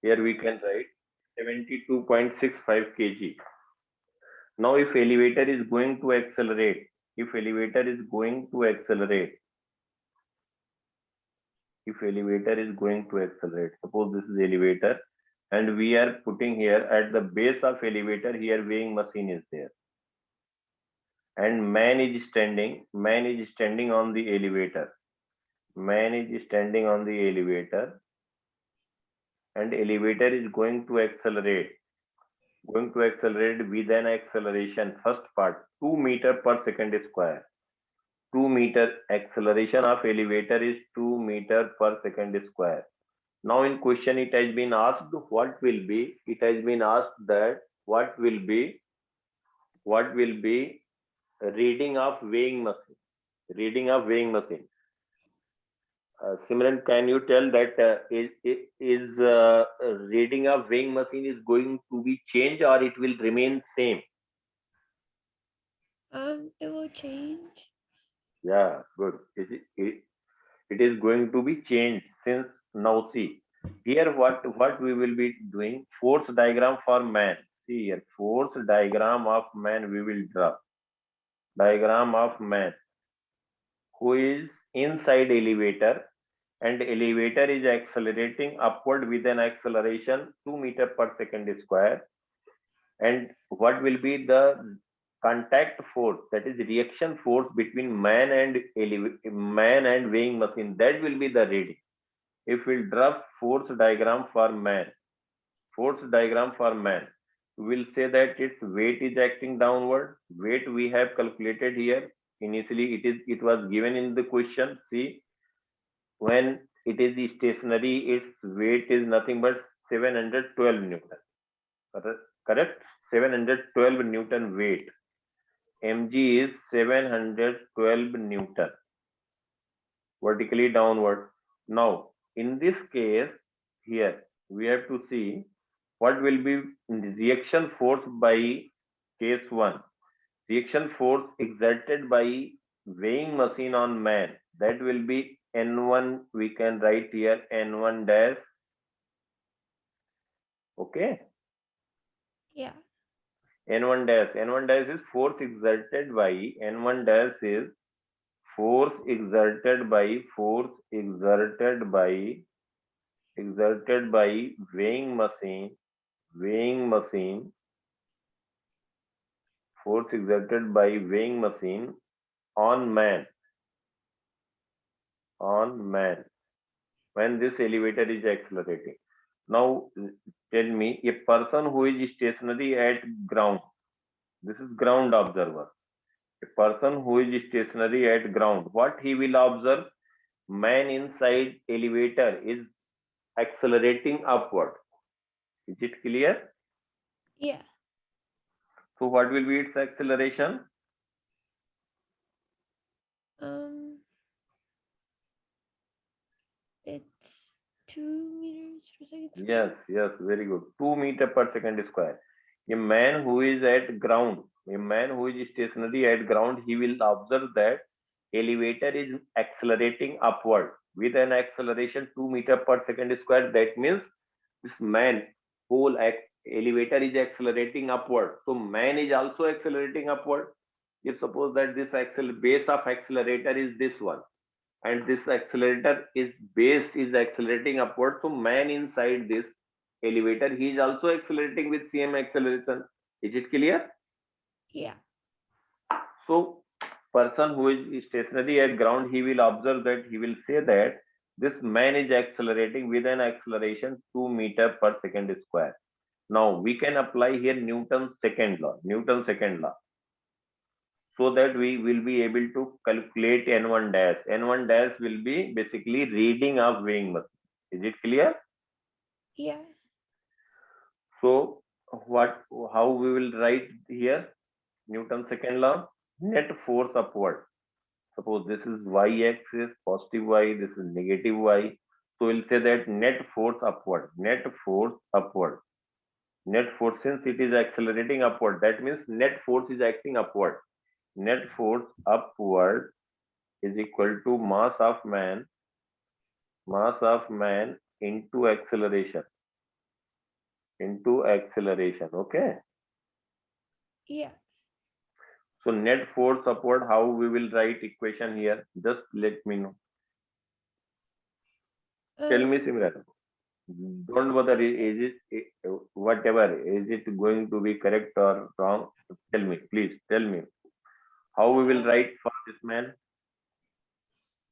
Here we can write 72.65 kg. Now if elevator is going to accelerate, if elevator is going to accelerate, if elevator is going to accelerate, suppose this is elevator and we are putting here at the base of elevator, here weighing machine is there and man is standing on the elevator, man is standing on the elevator and elevator is going to accelerate with an acceleration, first part 2 meter per second square. 2 meter acceleration of elevator is 2 meter per second square. Now in question it has been asked what will be, it has been asked that what will be reading of weighing machine, reading of weighing machine. Simran, can you tell that is reading of weighing machine is going to be changed or it will remain same? It will change. Yeah, good. It is going to be changed since now see here what we will be doing force diagram for man. See here force diagram of man we will draw. Diagram of man who is inside elevator and elevator is accelerating upward with an acceleration 2 meter per second square, and what will be the contact force, that is reaction force between man and weighing machine, that will be the reading. If we'll draw force diagram for man, force diagram for man, we will say that its weight is acting downward. Weight we have calculated here. Initially it was given in the question. See, when it is stationary, its weight is nothing but 712 Newton. Correct? 712 Newton weight. Mg is 712 Newton. Vertically downward. Now, in this case, here we have to see what will be reaction force by case 1. Reaction force exerted by weighing machine on man. That will be N1. We can write here N1 dash. Okay. Yeah. N1 dash. N1 dash is force exerted by, N1 dash is force exerted by weighing machine, force exerted by weighing machine on man, when this elevator is accelerating. Now tell me, a person who is stationary at ground, this is ground observer. A person who is stationary at ground, what he will observe? Man inside elevator is accelerating upward. Is it clear? Yeah. So what will be its acceleration? Um, it's 2 meters per second Yes, square. yes, very good. 2 meter per second square. A man who is at ground, a man who is stationary at ground, he will observe that elevator is accelerating upward with an acceleration 2 meter per second square. That means this man, elevator is accelerating upward. So man is also accelerating upward. If suppose that this base of accelerator is this one, and this accelerator is base is accelerating upward, so man inside this elevator, he is also accelerating with same acceleration. Is it clear? Yeah. So person who is stationary at ground, he will observe that, he will say that this man is accelerating with an acceleration 2 meter per second square. Now we can apply here Newton's second law, so that we will be able to calculate N1 dash. N1 dash will be basically reading of weighing machine. Is it clear? Yeah. So what, how we will write here Newton's second law? Net force upward. Suppose this is y-axis, positive y, this is negative y. So we'll say that net force upward, net force, since it is accelerating upward, that means net force is acting upward. Net force upward is equal to mass of man into acceleration. into acceleration. Okay. Yeah. So net force upward, how we will write equation here? Just let me know. Tell me, Simran. Don't bother. Is it whatever? Is it going to be correct or wrong? Tell me, please. Tell me how we will write for this man.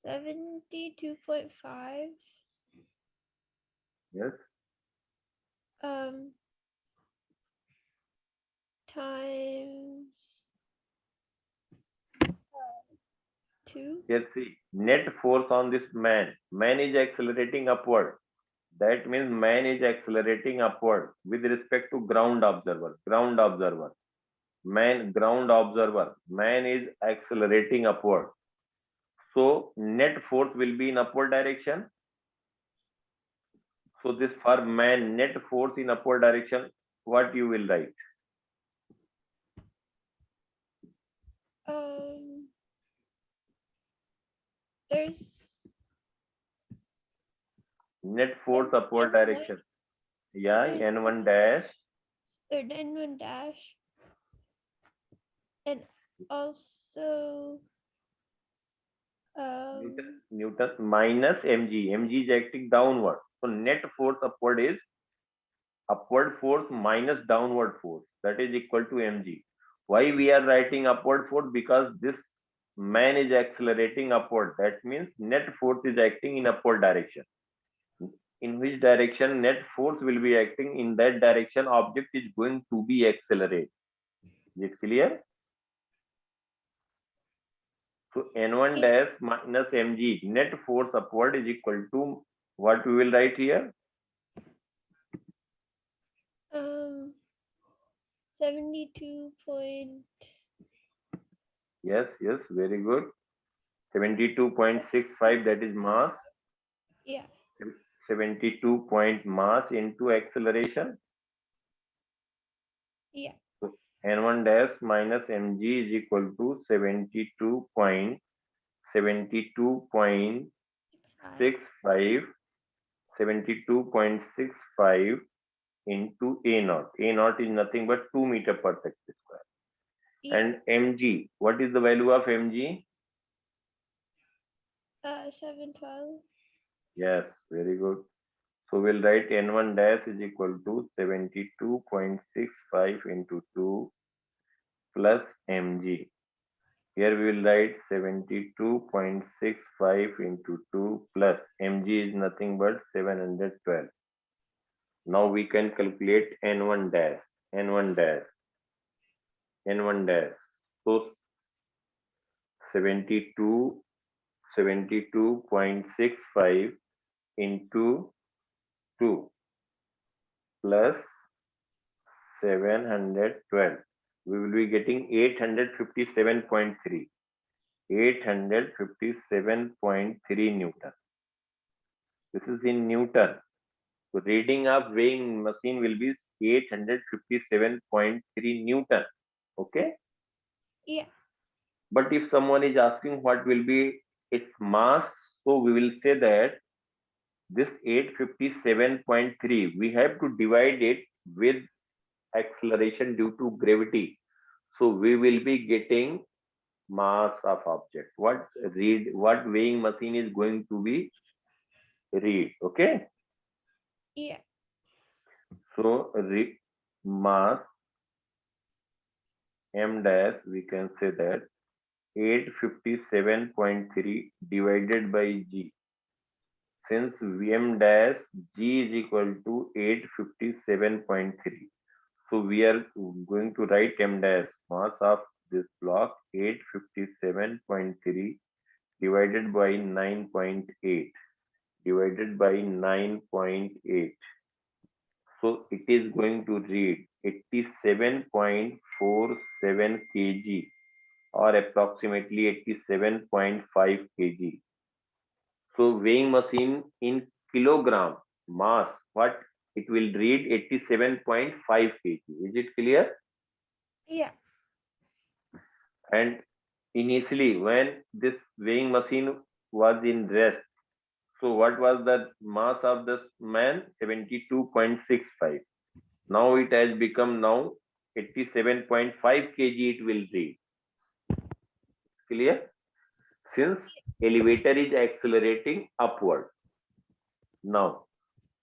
72.5 Yes. times 2. Yes. See, net force on this man. Man is accelerating upward. That means man is accelerating upward with respect to ground observer. Ground observer. Ground observer. Man is accelerating upward. So net force will be in upward direction. So this for man net force in upward direction, what you will write? There's Net force upward N1. direction. Yeah, There's N1 dash. There's N1 dash. And also Newton minus mg. Mg is acting downward. So net force upward is upward force minus downward force. That is equal to mg. Why we are writing upward force? Because this man is accelerating upward. That means net force is acting in upward direction. In which direction net force will be acting, in that direction object is going to be accelerate. Is it clear? So n1 dash minus mg net force upward is equal to what we will write here? 72. Yes, very good. 72.65, that is mass. Yeah. 72 point mass into acceleration. Yeah. So n1 dash minus mg is equal to 72.65 72.65 into a naught. A naught is nothing but 2 meter per second square. Yeah. And mg, what is the value of mg? 712. Yes, very good. So we'll write n1 dash is equal to 72.65 into 2 plus mg. Here we will write 72.65 into 2 plus mg is nothing but 712. Now we can calculate n1 dash. So 72.65 into 2 plus 712. We will be getting 857.3. 857.3 Newton. This is in Newton. So reading of weighing machine will be 857.3 Newton. Okay. Yeah. But if someone is asking what will be its mass, so we will say that this 857.3, we have to divide it with acceleration due to gravity. So we will be getting mass of object. What weighing machine is going to be read. Okay. Yeah. So mass m dash, we can say that 857.3 divided by g. Since Vm dash g is equal to 857.3. So we are going to write m dash mass of this block 857.3 divided by 9.8 divided by 9.8. So it is going to read 87.47 kg or approximately 87.5 kg. So weighing machine in kilogram mass, what it will read 87.5 kg. Is it clear? Yeah. And initially when this weighing machine was in rest, so what was the mass of this man? 72.65. Now it has become now 87.5 kg it will read. Clear? Since elevator is accelerating upward. Now,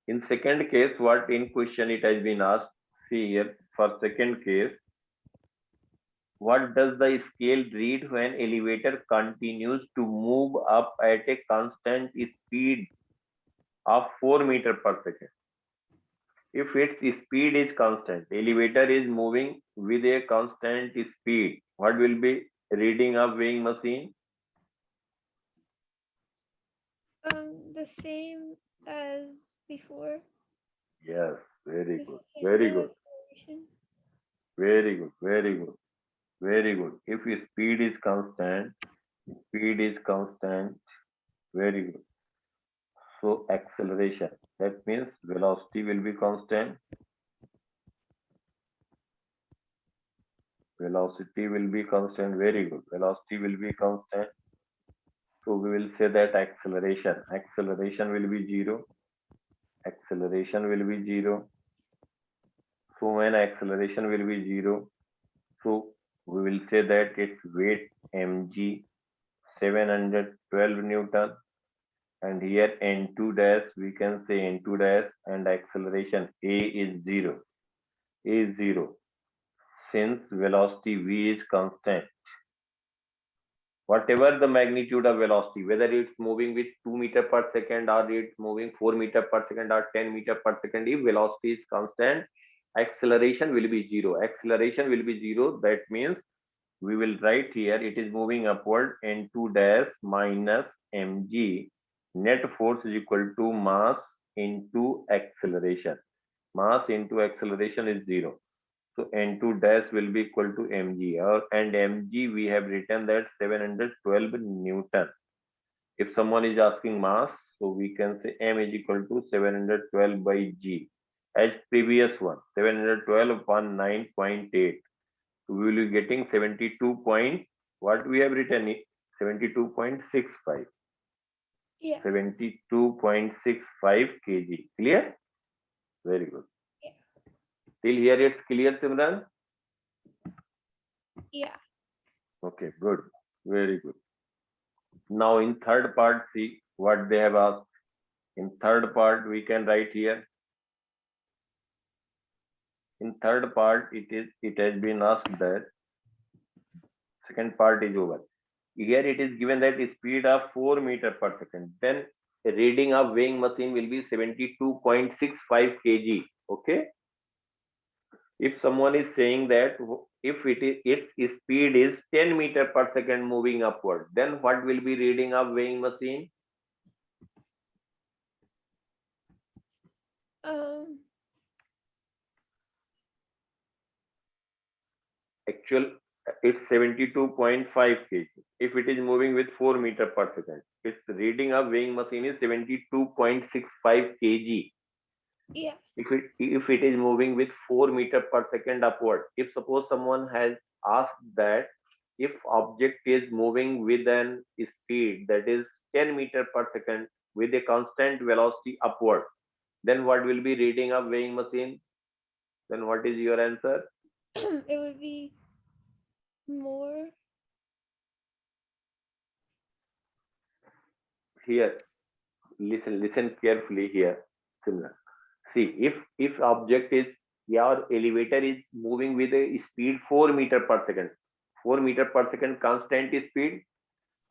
in second case, what in question it has been asked, see here, for second case, what does the scale read when elevator continues to move up at a constant speed of 4 meter per second? If its speed is constant, elevator is moving with a constant speed, what will be reading of weighing machine? The same as before. Yes, very With good, no very good, acceleration. very good, very good, very good. If speed is constant, very good. So acceleration, that means velocity will be constant. Velocity will be constant, very good. Velocity will be constant. So we will say that acceleration will be zero. Acceleration will be zero. So when acceleration will be zero, so we will say that its weight mg 712 Newton, and here n2 dash we can say n2 dash, and acceleration a is zero. A is zero. Since velocity v is constant, whatever the magnitude of velocity, whether it's moving with 2 meter per second or it's moving 4 meter per second or 10 meter per second, if velocity is constant, acceleration will be zero. Acceleration will be zero. That means we will write here it is moving upward, n2 dash minus mg, net force is equal to mass into acceleration. Mass into acceleration is zero. So n2 dash will be equal to mg, and mg we have written that 712 Newton. If someone is asking mass, so we can say m is equal to 712 by g. As previous one, 712 upon 9.8. So we will be getting 72 point, what we have written is 72.65. Yeah. 72.65 kg. Clear? Very good. Yeah. Till here it's clear, Simran? Yeah. Okay, good. Very good. Now in third part, see what they have asked. In third part, we can write here. In third part, it has been asked that second part is over. Here it is given that speed of 4 meter per second. Then the reading of weighing machine will be 72.65 kg. Okay. If someone is saying that if its speed is 10 meter per second moving upward, then what will be reading of weighing machine? Actual, it's 72.5 kg. If it is moving with 4 meter per second, its reading of weighing machine is 72.65 kg. Yeah. If it is moving with 4 meter per second upward, if suppose someone has asked that if object is moving with an speed that is 10 meter per second with a constant velocity upward, then what will be reading of weighing machine? Then what is your answer? It would be more. Here, listen carefully here. Similar. See, if object is, your elevator is moving with a speed 4 meter per second, 4 meter per second constant speed.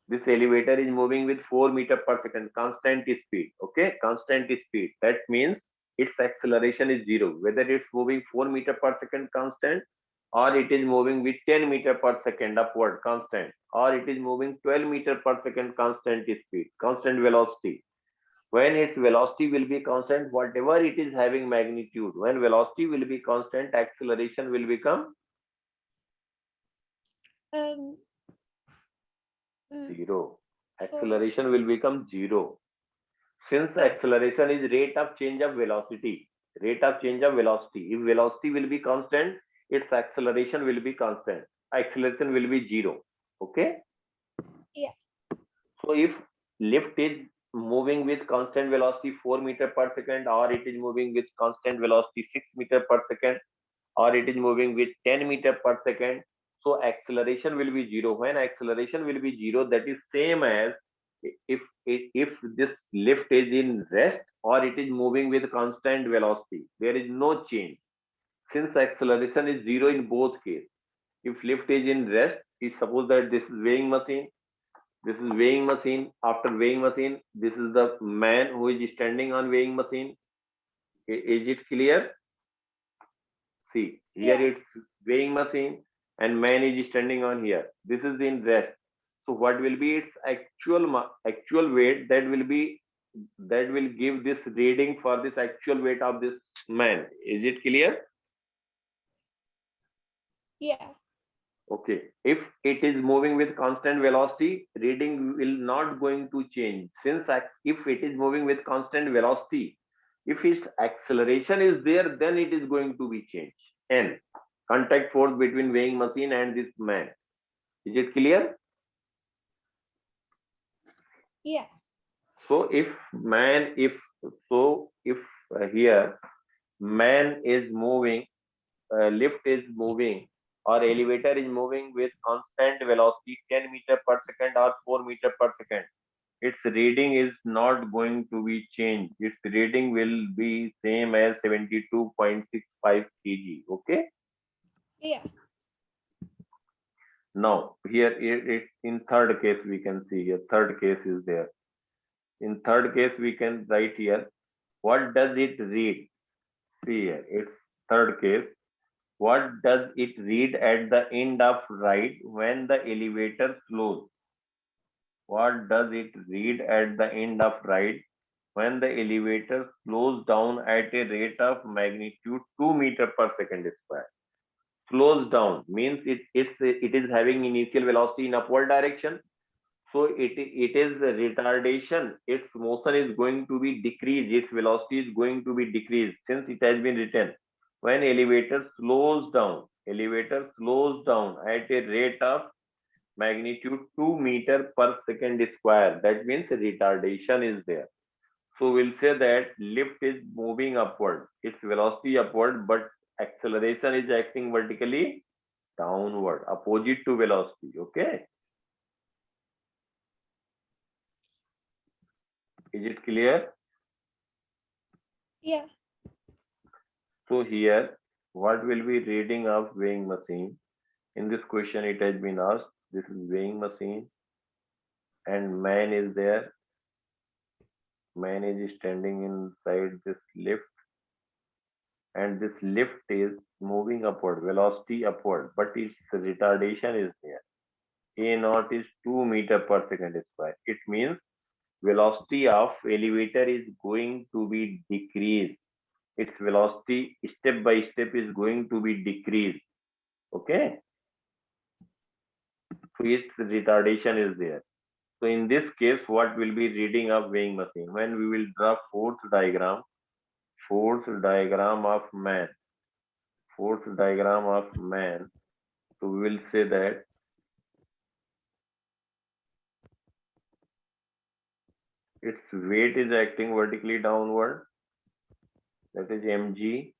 This elevator is moving with 4 meter per second constant speed. Okay, constant speed. That means its acceleration is zero, whether it's moving 4 meter per second constant, or it is moving with 10 meter per second upward constant, or it is moving 12 meter per second constant speed, constant velocity. When its velocity will be constant, whatever it is having magnitude, when velocity will be constant, acceleration will become Um. zero. For. Acceleration will become zero. Since acceleration is rate of change of velocity, rate of change of velocity. If velocity will be constant, its acceleration will be constant. Acceleration will be zero. Okay. Yeah. So if lift is moving with constant velocity 4 meter per second, or it is moving with constant velocity 6 meter per second, or it is moving with 10 meter per second. So acceleration will be zero. When acceleration will be zero, that is same as if this lift is in rest or it is moving with constant velocity, there is no change. Since acceleration is zero in both cases. If lift is in rest, suppose that this is weighing machine, this is weighing machine. After weighing machine, this is the man who is standing on weighing machine. Is it clear? See, here Yeah. it's weighing machine and man is standing on here. This is in rest. So what will be its actual weight, that will give this reading for this actual weight of this man. Is it clear? Yeah. Okay. If it is moving with constant velocity, reading will not going to change. If it is moving with constant velocity, if its acceleration is there, then it is going to be changed. N, contact force between weighing machine and this man. Is it clear? Yeah. So if here man is moving, lift is moving, or elevator is moving with constant velocity 10 meter per second or 4 meter per second, its reading is not going to be changed. Its reading will be same as 72.65 kg. Okay. Yeah. Now here it in third case we can see here. Third case is there. In third case we can write here. What does it read? See here. It's third case. What does it read at the end of ride when the elevator slows? What does it read at the end of ride when the elevator slows down at a rate of magnitude 2 meter per second square? Slows down means it is having initial velocity in upward direction. So it is a retardation. Its motion is going to be decreased. Its velocity is going to be decreased since it has been written. When elevator slows down at a rate of magnitude 2 meter per second square. That means retardation is there. So we'll say that lift is moving upward, its velocity upward, but acceleration is acting vertically downward, opposite to velocity. Okay, is it clear? Yeah. So here, what will be reading of weighing machine? In this question, it has been asked. This is weighing machine, and man is there. Man is standing inside this lift, and this lift is moving upward, velocity upward, but its retardation is there. A naught is 2 meter per second square. It means velocity of elevator is going to be decreased. Its velocity step by step is going to be decreased. Okay. So its retardation is there. So in this case, what will be reading of weighing machine? When we will draw force diagram of man, force diagram of man. So we will say that its weight is acting vertically downward. That is mg,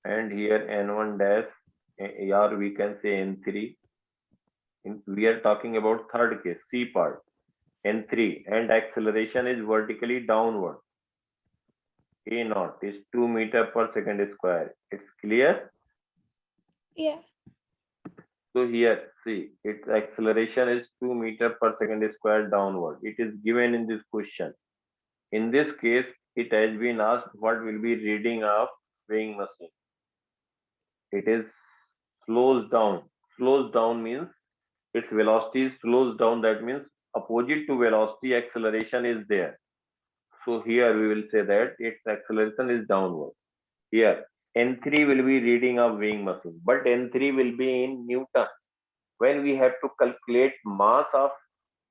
and here n1 dash, or we can say n3. We are talking about third case, C part, n3, and acceleration is vertically downward. A naught is 2 meter per second square. It's clear? Yeah. So here, see, its acceleration is 2 meter per second square downward. It is given in this question. In this case, it has been asked what will be reading of weighing machine. It is slows down. Slows down means its velocity slows down. That means opposite to velocity, acceleration is there. So here we will say that its acceleration is downward. Here, N3 will be reading of weighing machine, but N3 will be in Newton. When we have to calculate mass of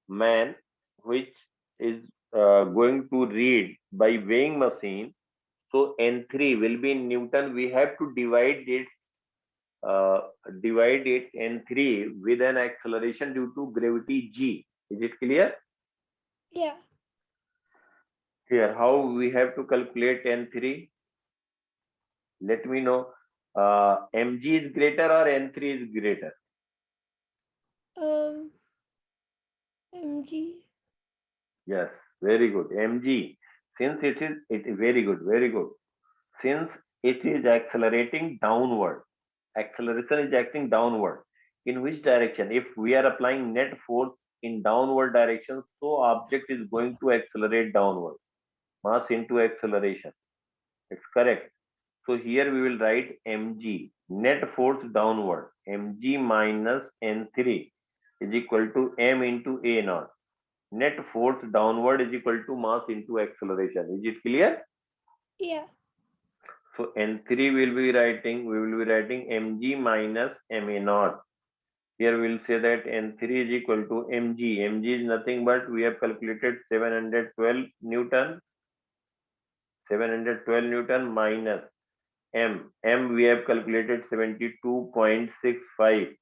man, which is going to read by weighing machine, so N3 will be in Newton. We have to uh, divide it N3 with an acceleration due to gravity g. Is it clear? Yeah. Here, how we have to calculate N3? Let me know. Mg is greater or N3 is greater? mg. Yes, very good. Mg, since it is very good, very good. Since it is accelerating downward, acceleration is acting downward. In which direction? If we are applying net force in downward direction, so object is going to accelerate downward. Mass into acceleration. It's correct. So here we will write mg, net force downward, mg minus n3 is equal to m into a naught. Net force downward is equal to mass into acceleration. Is it clear? Yeah. So n3 we will be writing mg minus ma naught. Here we'll say that n3 is equal to mg. Mg is nothing but we have calculated 712 Newton. 712 Newton minus m. M we have calculated 72.65.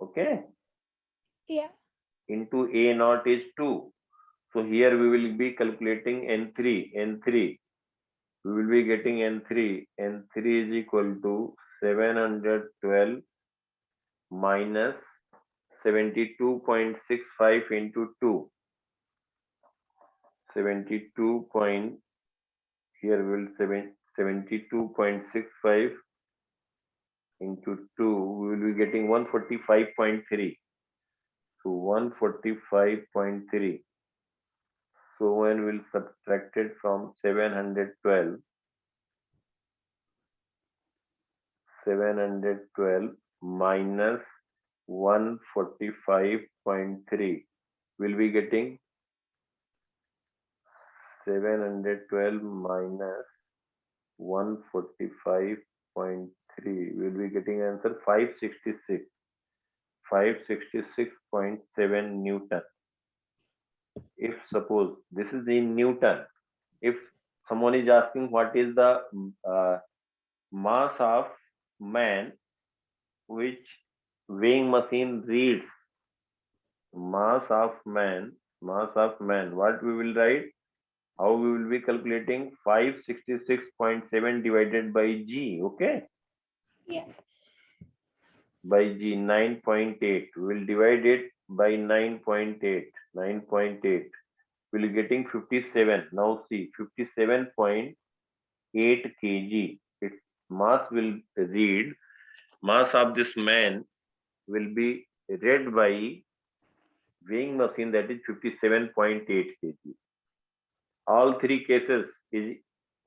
Okay. Yeah. Into a naught is 2. So here we will be calculating n3. N3. We will be getting n3. N3 is equal to 712 minus 72.65 into 2. 72 point, here we will 72.65 into 2, we will be getting 145.3. So 145.3. So when we'll subtract it from 712 minus 145.3, we'll be getting 712 minus 145.3, we'll be getting answer 566.7 Newton. If suppose this is in Newton, if someone is asking what is the mass of man which weighing machine reads, mass of man, what we will write? How we will be calculating? 566.7 divided by G. Okay. Yeah. By G, 9.8. We will divide it by 9.8. 9.8. We will be getting 57. Now see, 57.8 kg. Its mass will read, mass of this man will be read by weighing machine, that is 57.8 kg. All three cases is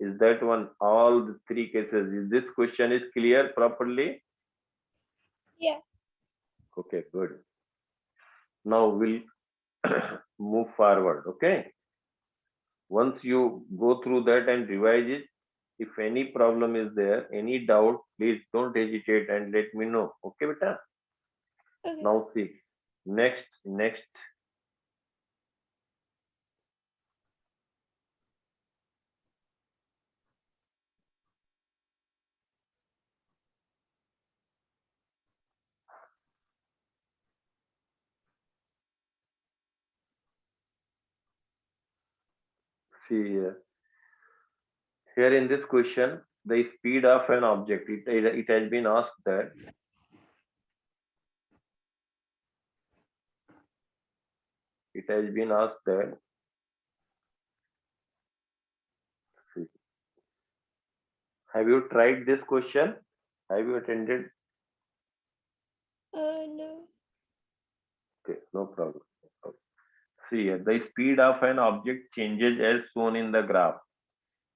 that one. All the three cases. Is this question is clear properly? Yeah. Okay, good. Now we'll move forward. Okay. Once you go through that and revise it, if any problem is there, any doubt, please don't hesitate and let me know. Okay, beta. Okay. Now see, next. See here. Here in this question, the speed of an object. It has been asked that see, have you tried this question? Have you attended? No. Okay, no problem. See here, the speed of an object changes as shown in the graph.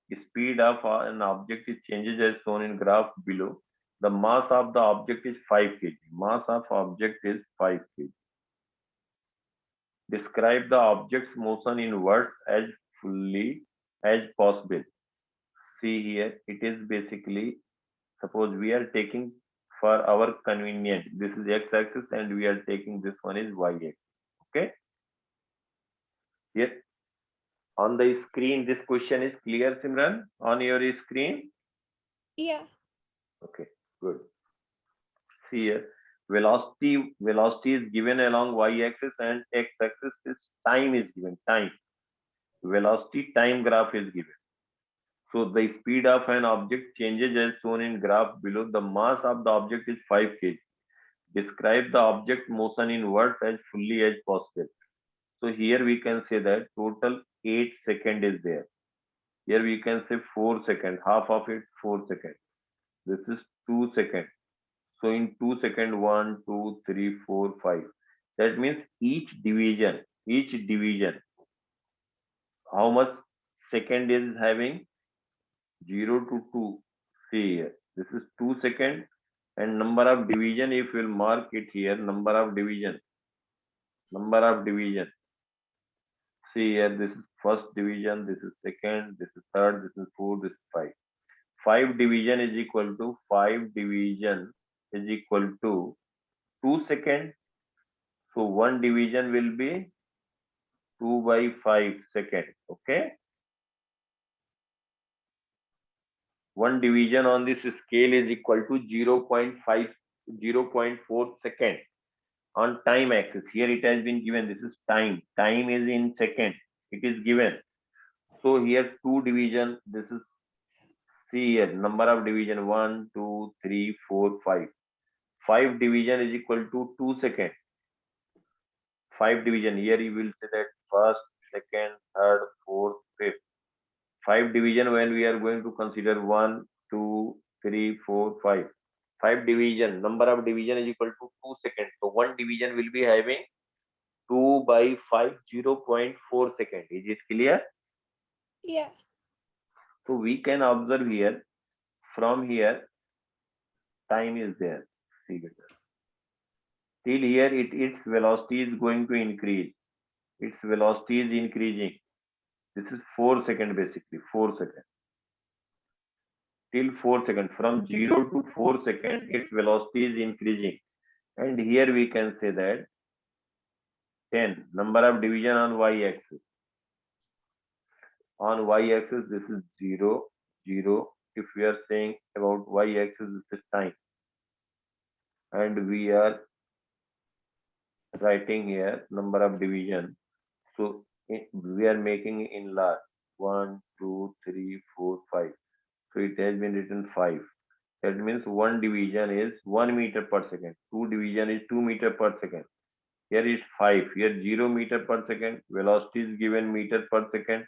The speed of an object is changes as shown in graph below. The mass of the object is 5 kg. Mass of object is 5 kg. Describe the object's motion in words as fully as possible. See here, it is basically, suppose we are taking for our convenience, this is x-axis and we are taking this one is y-axis. Okay. Here on the screen, this question is clear, Simran, on your screen? Yeah. Okay, good. See here, velocity is given along y-axis and x-axis is time is given, time. velocity time graph is given. So the speed of an object changes as shown in graph below. The mass of the object is 5 kg. Describe the object motion in words as fully as possible. So here we can say that total 8 second is there. Here we can say 4 second, half of it 4 second. This is 2 second. So in 2 second, 1, 2, 3, 4, 5. That means each division, how much second is having? 0 to 2. See here, this is 2 second, and number of division, if you will mark it here, number of division. See here, this is first division, this is second, this is third, this is fourth, this is 5. 5 division is equal to 2 second. So 1 division will be 2 by 5 second. Okay. 1 division on this scale is equal to 0.4 second on time axis. Here it has been given. This is time. Time is in second. It is given. So here 2 division. This is, see here, number of division 1, 2, 3, 4, 5. 5 division is equal to 2 second. 5 division. Here you will say that first, second, third, fourth, fifth. 5 division when we are going to consider 1, 2, 3, 4, 5. 5 division, number of division is equal to 2 seconds. So 1 division will be having 2 by 5, 0.4 second. Is it clear? Yeah. So we can observe here, from here, time is there. See better. Till here, its velocity is going to increase. Its velocity is increasing. This is 4 second basically, 4 second. Till 4 second, from 0 to 4 second, its velocity is increasing. And here we can say that 10, number of division on y-axis. On y-axis, this is 0, 0. If we are saying about y-axis, this is time. And we are writing here number of division. So we are making in large 1, 2, 3, 4, 5. So it has been written 5. That means 1 division is 1 meter per second. 2 division is 2 meter per second. Here is 5. Here 0 meter per second. Velocity is given meter per second.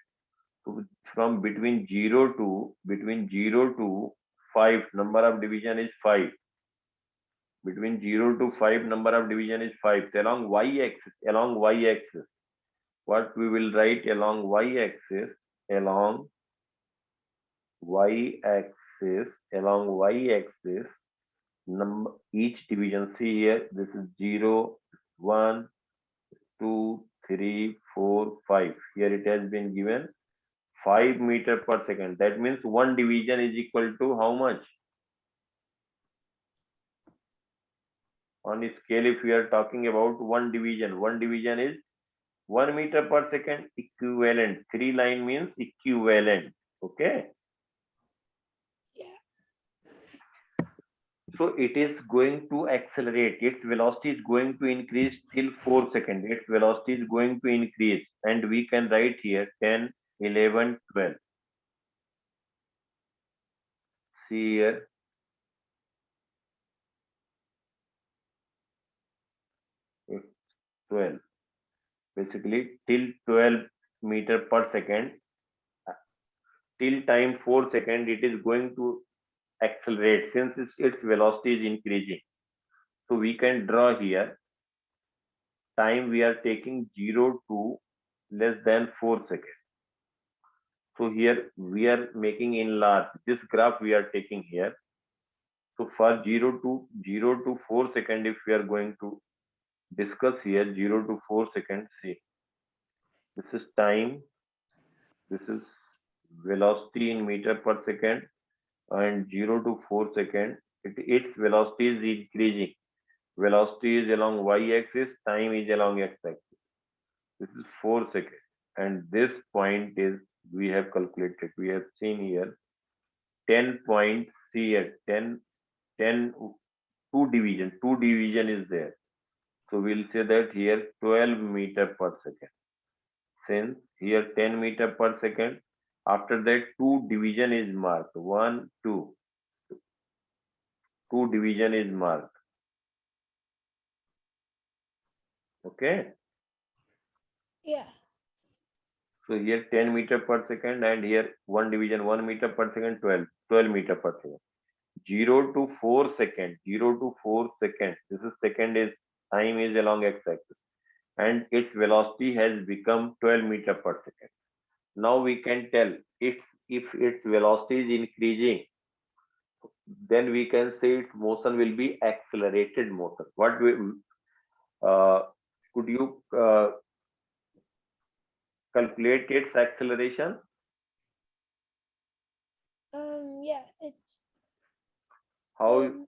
So from between 0 to 5, number of division is 5. Between 0 to 5, number of division is 5. So along y-axis, what we will write along y-axis, number each division. See here, this is 0, 1, 2, 3, 4, 5. Here it has been given 5 meter per second. That means 1 division is equal to how much? On a scale, if we are talking about 1 division is 1 meter per second equivalent. 3 line means equivalent. Okay. So it is going to accelerate. Its velocity is going to increase till 4 seconds. Its velocity is going to increase. And we can write here 10, 11, 12. See here. It's 12. Basically till 12 meter per second. Till time 4 seconds, it is going to accelerate since its velocity is increasing. So we can draw here time we are taking 0 to less than 4 seconds. So here we are making in large. This graph we are taking here. So for 0 to 4 seconds, if we are going to discuss here 0 to 4 seconds, see, this is time, this is velocity in meter per second, and 0 to 4 seconds, its velocity is increasing. Velocity is along y-axis, time is along x-axis. This is 4 seconds. And this point is, we have calculated, we have seen here 10 points, see here 10, 2 division is there. So we'll say that here 12 meter per second. since here 10 meter per second. After that, two division is marked. 1, 2. Two division is marked. Okay. Yeah. So here 10 meter per second and here one division 1 meter per second, 12 meter per second. 0 to 4 seconds. 0 to 4 seconds. This is second is time is along x-axis and its velocity has become 12 meter per second. Now we can tell if its velocity is increasing, then we can say its motion will be accelerated motion. What we uh, could you calculate its acceleration? Yeah. It's How um.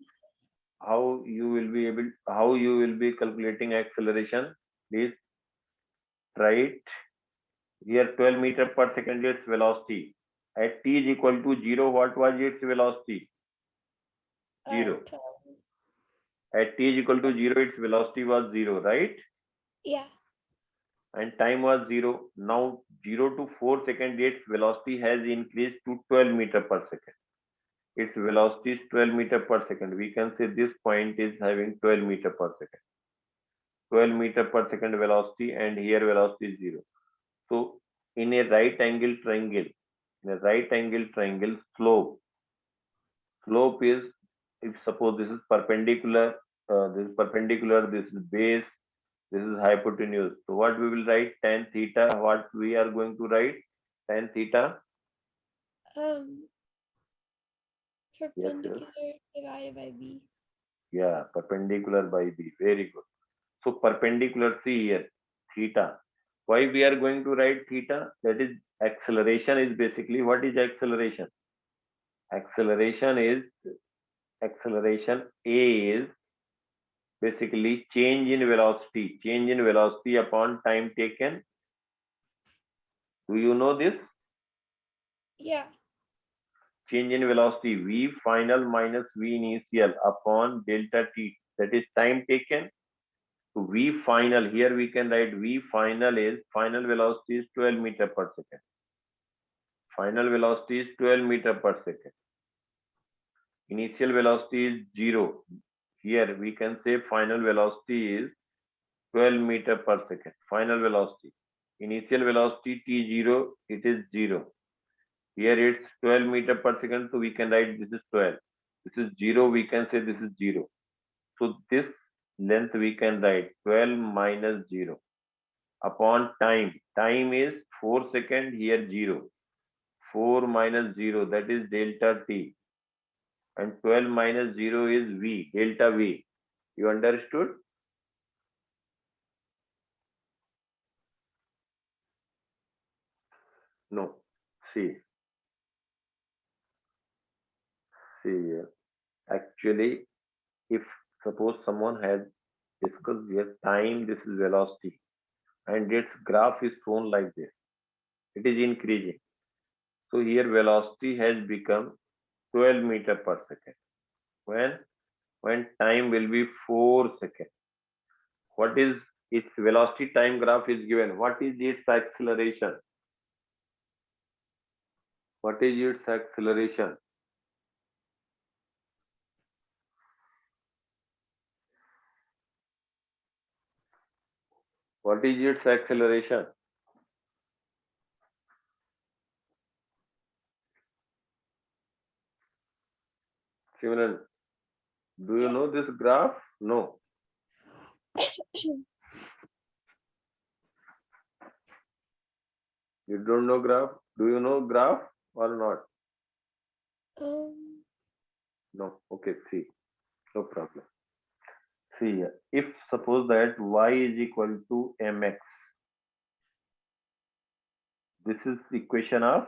how you will be calculating acceleration? Please try it. Here 12 meter per second its velocity. At t is equal to 0, what was its velocity? 0. 12. At t is equal to 0, its velocity was 0, right? Yeah. And time was 0. Now 0 to 4 seconds, its velocity has increased to 12 meter per second. Its velocity is 12 meter per second. We can say this point is having 12 meter per second. 12 meter per second velocity and here velocity is 0. So in a right angle triangle, slope is, if suppose this is perpendicular, this is base, this is hypotenuse. So what we will write? Tan theta. What we are going to write? Tan theta. Um. Yes, yes. Perpendicular divided by b. Yeah, perpendicular by b. Very good. So perpendicular, see here, theta. Why we are going to write theta? That is acceleration is basically, what is acceleration? Acceleration is, acceleration A is basically change in velocity upon time taken. Do you know this? Yeah. Change in velocity v final minus v initial upon delta t, that is time taken. So v final, here we can write v final is, final velocity is 12 meter per second. Final velocity is 12 meter per second. Initial velocity is 0. Here we can say final velocity is 12 meter per second. Final velocity. Initial velocity t0, it is 0. Here it's 12 meter per second, so we can write this is 12. This is 0, we can say this is 0. So this length we can write 12 minus 0 upon time. Time is 4 seconds, here 0. 4 minus 0, that is delta t. And 12 minus 0 is v, delta v. You understood? No. See, here. Actually, if suppose someone has discussed here time, this is velocity, and its graph is shown like this. It is increasing. So here velocity has become 12 meter per second. When time will be 4 seconds. What is its velocity time graph is given? What is its acceleration? What is its acceleration? What is its acceleration? Simran, do you Yeah. know this graph? No. You don't know graph? Do you know graph or not? Um. No. Okay, see. No problem. See here. If suppose that y is equal to mx, this is equation of,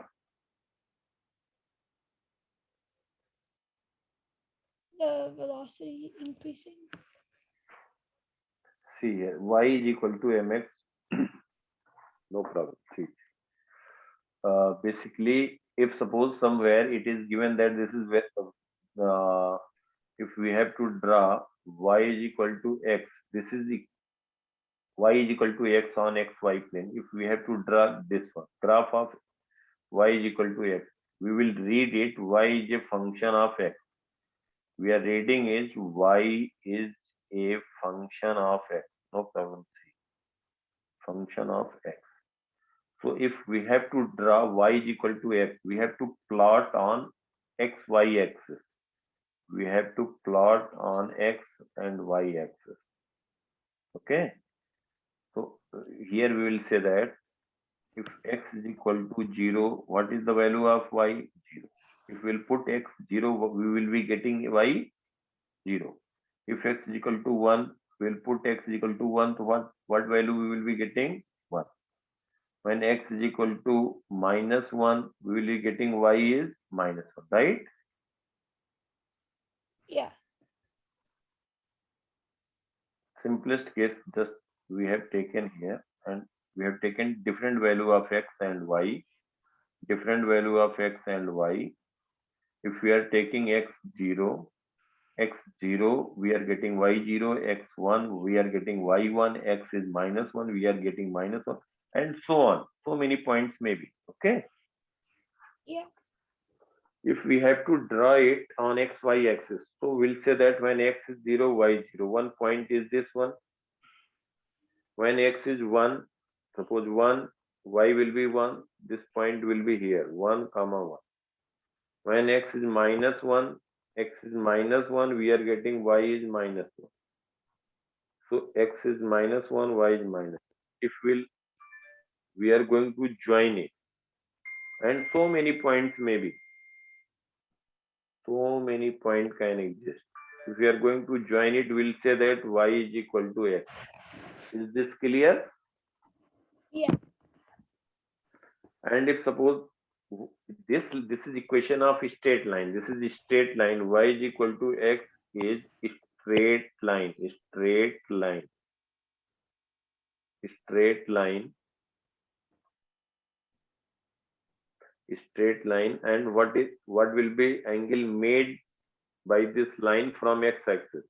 The velocity increasing. see here, y is equal to mx. No problem. See. Basically, if suppose somewhere it is given that this is where, if we have to draw y is equal to x, this is y is equal to x on xy plane. If we have to draw this one, graph of y is equal to x, we will read it y is a function of x. We are reading is y is a function of x. No problem. Function of x. So if we have to draw y is equal to x, we have to plot on xy axis. We have to plot on x and y axis. Okay. So here we will say that if x is equal to 0, what is the value of y? 0. If we will put x 0, we will be getting y 0. If x is equal to 1, we will put x is equal to 1. So what value we will be getting? 1. When x is equal to -1, we will be getting y is -1, right? Yeah. Simplest case just we have taken here, and we have taken different value of x and y, different value of x and y. If we are taking x0, we are getting y0, x1, we are getting y1, x is -1, we are getting -1, and so on. So many points maybe. Okay. Yeah. If we have to draw it on xy axis, so we'll say that when x is 0, y is 0, one point is this one. When x is 1, suppose 1, y will be 1, this point will be here, 1 comma 1. When x is -1, we are getting y is -1. So x is -1, y is -1. If we are going to join it, and so many points maybe. So many points can exist. If we are going to join it, we'll say that y is equal to x. Is this clear? Yeah. And if suppose this is equation of straight line. This is straight line. Y is equal to x is straight line. Straight line. Straight line. Straight line. And what will be angle made by this line from x-axis?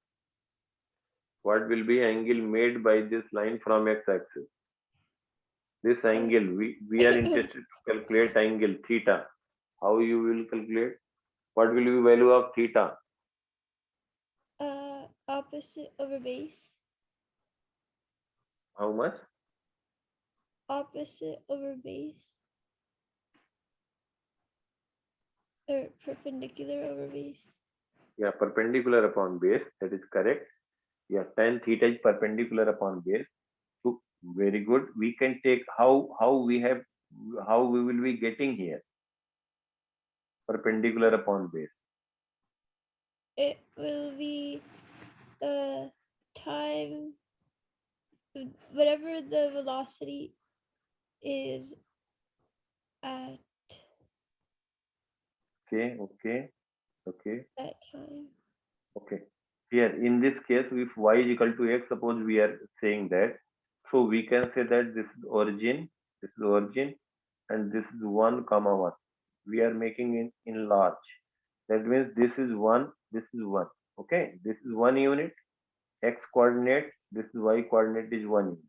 What will be angle made by this line from x-axis? This angle, we are interested to calculate angle theta. How you will calculate? What will be value of theta? Opposite over base. How much? Opposite over base. Or perpendicular over base. Yeah, perpendicular upon base. That is correct. Yeah, tan theta is perpendicular upon base. So very good. We can take how we will be getting here perpendicular upon base. It will be the time, whatever the velocity is at Okay. that time. Okay. Here in this case, if y is equal to x, suppose we are saying that, so we can say that this is origin, and this is 1 comma 1. We are making it in large. That means this is 1, this is 1. Okay, this is 1 unit, x coordinate, this is y coordinate is 1 unit.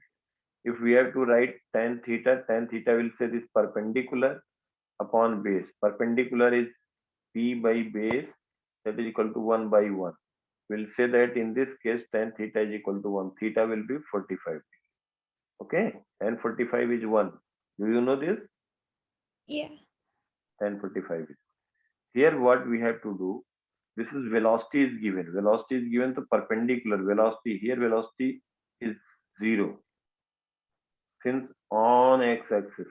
If we have to write tan theta will say this perpendicular upon base. Perpendicular is p by base, that is equal to 1 by 1. We'll say that in this case tan theta is equal to 1. Theta will be 45. Okay, tan 45 is 1. Do you know this? Yeah. Tan 45 is. Here what we have to do, this is velocity is given. Velocity is given to perpendicular velocity. Here velocity is 0. Since on x-axis,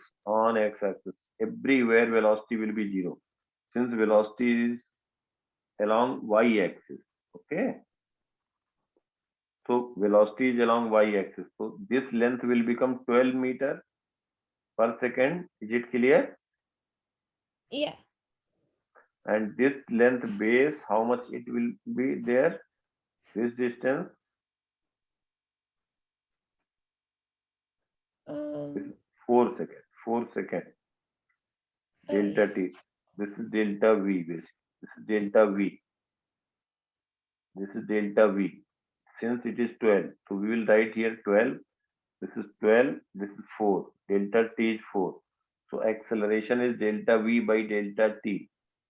everywhere velocity will be 0. Since velocity is along y-axis. Okay. So velocity is along y-axis. So this length will become 12 meter per second. Is it clear? Yeah. And this length base, how much it will be there? This distance, 4 seconds. 4 seconds. Delta t. This is delta v. This is delta v. This is delta v. Since it is 12, so we will write here 12. This is 12, this is 4. Delta t is 4. So acceleration is delta v by delta t.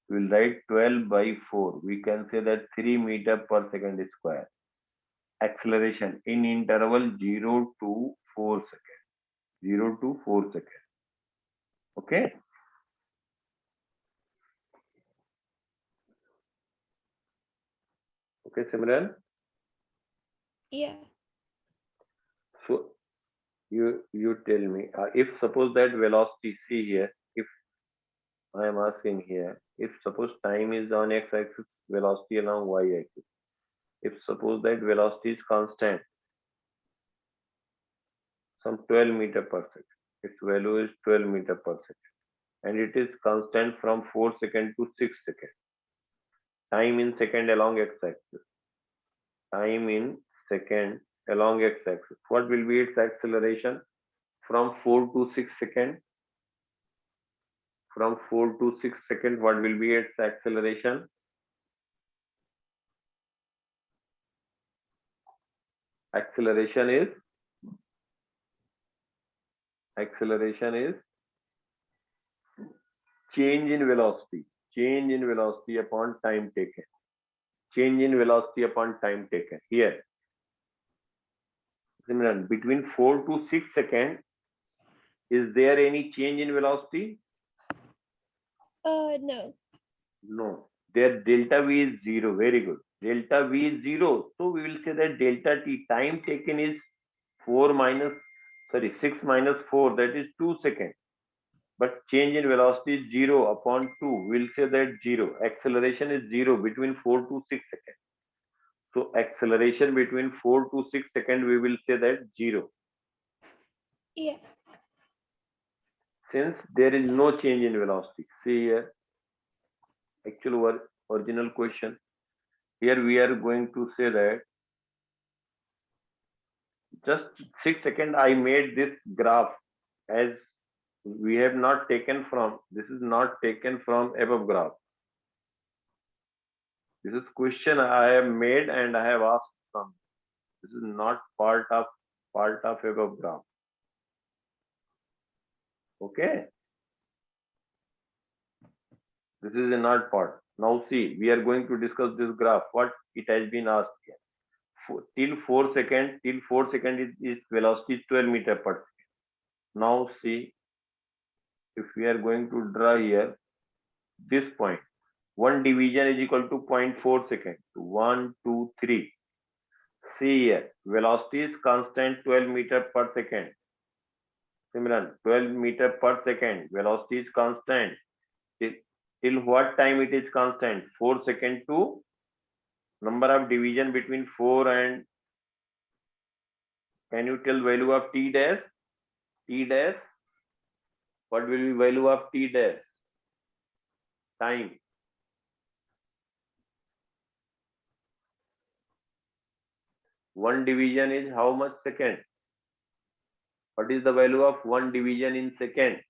We will write 12 by 4. We can say that 3 meter per second square. Acceleration in interval 0 to 4 seconds. 0 to 4 seconds. Okay. Okay, Simran. Yeah. So you tell me, if suppose that velocity, see here, if I am asking here, if suppose time is on x-axis, velocity along y-axis. If suppose that velocity is constant, some 12 meter per second, its value is 12 meter per second, and it is constant from 4 second to 6 second. Time in second along x-axis. Time in second along x-axis. What will be its acceleration from 4 to 6 second? From 4 to 6 seconds, what will be its acceleration? Acceleration is change in velocity. Change in velocity upon time taken. Change in velocity upon time taken. Here, Simran, between 4 to 6 seconds, is there any change in velocity? No. No. Their delta v is 0. Very good. Delta v is 0. So we will say that delta t, time taken is 6 minus 4, that is 2 seconds. But change in velocity is 0 upon 2. We'll say that 0. Acceleration is 0 between 4 to 6 seconds. So acceleration between 4 to 6 seconds, we will say that 0. Yeah. Since there is no change in velocity. See here, actual original question. Here we are going to say that just 6 seconds I made this graph, as we have not taken from, this is not taken from above graph. This is question I have made and I have asked from. This is not part of above graph. Okay. This is not part. Now see, we are going to discuss this graph. What it has been asked here. Till 4 seconds, is velocity is 12 meter per second. Now see, if we are going to draw here this point, one division is equal to 0.4 seconds. 1, 2, 3. See here, velocity is constant 12 meter per second. Simran, 12 meter per second. Velocity is constant. Till what time it is constant? 4 seconds to number of division between 4 and, can you tell value of t dash? T dash. What will be value of t dash? Time. One division is how much second? What is the value of one division in second?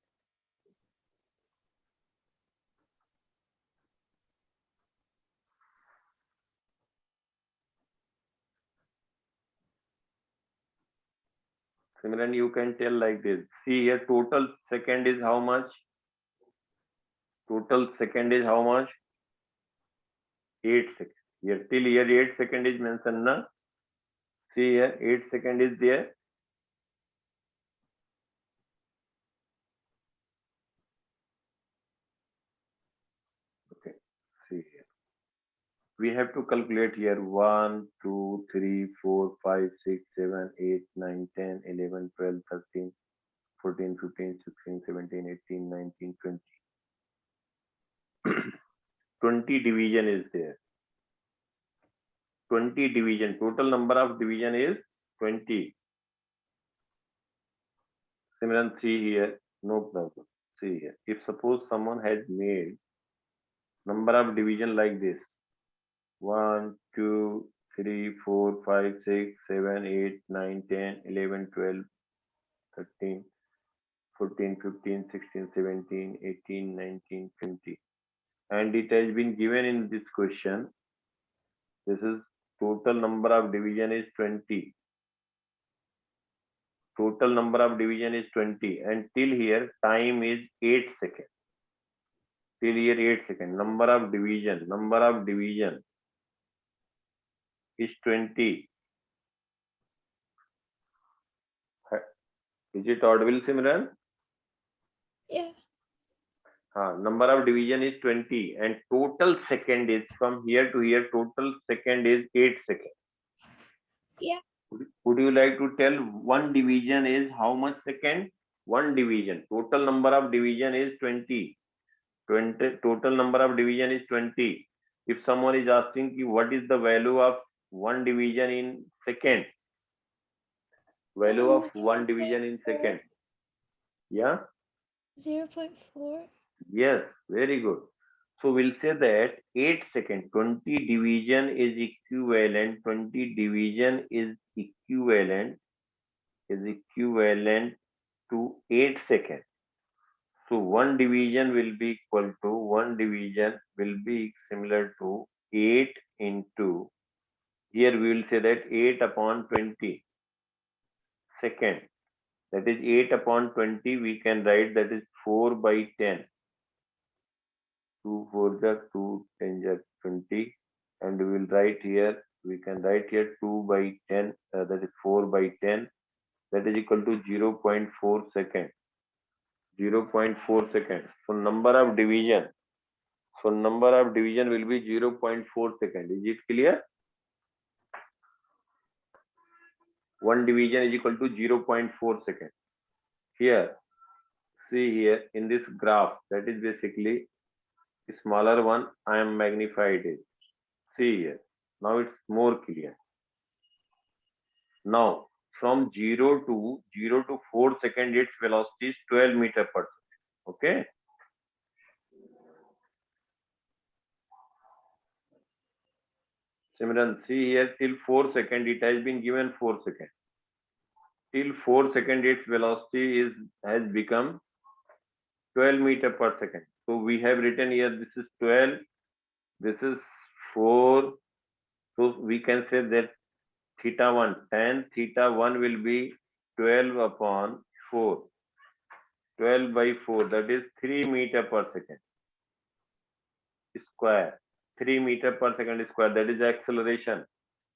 Similarly, you can tell like this. See here, total second is how much? Total second is how much? 8 seconds. Here till here 8 second is mentioned, na? See here, 8 second is there. Okay, see here. We have to calculate here 1, 2, 3, 4, 5, 6, 7, 8, 9, 10, 11, 12, 13, 14, 15, 16, 17, 18, 19, 20. 20 division is there. 20 division. Total number of division is 20. Similar, see here, no problem. See here. If suppose someone has made number of division like this, 1, 2, 3, 4, 5, 6, 7, 8, 9, 10, 11, 12, 13, 14, 15, 16, 17, 18, 19, 20. And it has been given in this question. This is total number of division is 20. Total number of division is 20, and till here time is 8 seconds. Till here 8 seconds. Number of division is 20. Is it audible, Simran? Yeah. Number of division is 20, and total second is from here to here. Total second is 8 seconds. Yeah. Would you like to tell one division is how much second? One division. Total number of division is 20. Total number of division is 20. If someone is asking you what is the value of one division in second, value of one division in second. Yeah. 0.4. Yes. Very good. So we'll say that 8 second, 20 division is equivalent. 20 division is equivalent to 8 seconds. So one division will be equal to, one division will be similar to 8 into, here we will say that 8 upon 20 second. That is 8 upon 20, we can write that is 4 by 10. 2 4 the 2 10 the 20, and we will write here, we can write here 2 by 10, that is 4 by 10, that is equal to 0.4 second. 0.4 seconds. So number of division will be 0.4 second. Is it clear? One division is equal to 0.4 second. Here, see here in this graph, that is basically the smaller one. I am magnified it. See here. Now it's more clear. Now from 0 to 4 second, its velocity is 12 meter per second. Okay. Simran, see here till 4 second, it has been given 4 second. Till 4 second, its velocity has become 12 meter per second. So we have written here, this is 12, this is 4. So we can say that theta 1, tan theta 1 will be 12 upon 4. 12 by 4, that is 3 meter per second square. 3 meter per second square, that is acceleration.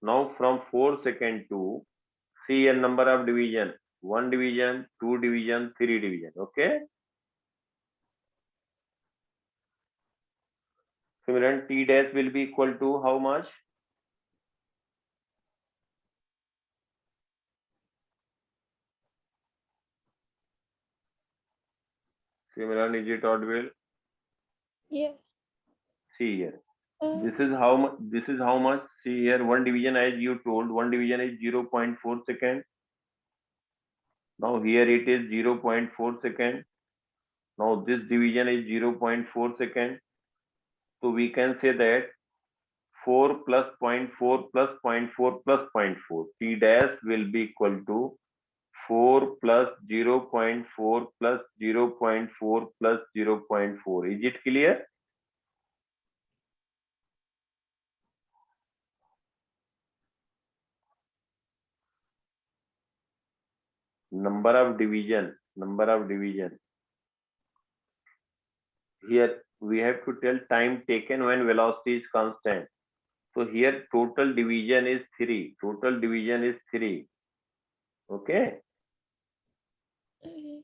Now from 4 second to, see a number of division, 1 division, 2 division, 3 division. Okay. Simran, T dash will be equal to how much? Simran, is it audible? Yeah. See here. This is how much. This is how much. See here. One division, as you told, one division is 0.4 second. Now here it is 0.4 second. Now this division is 0.4 second. So we can say that 4 plus 0.4 plus 0.4 plus 0.4. T dash will be equal to 4 plus 0.4 plus 0.4 plus 0.4. Is it clear? Number of division. Here we have to tell time taken when velocity is constant. So here total division is 3. Total division is 3. Okay. Okay.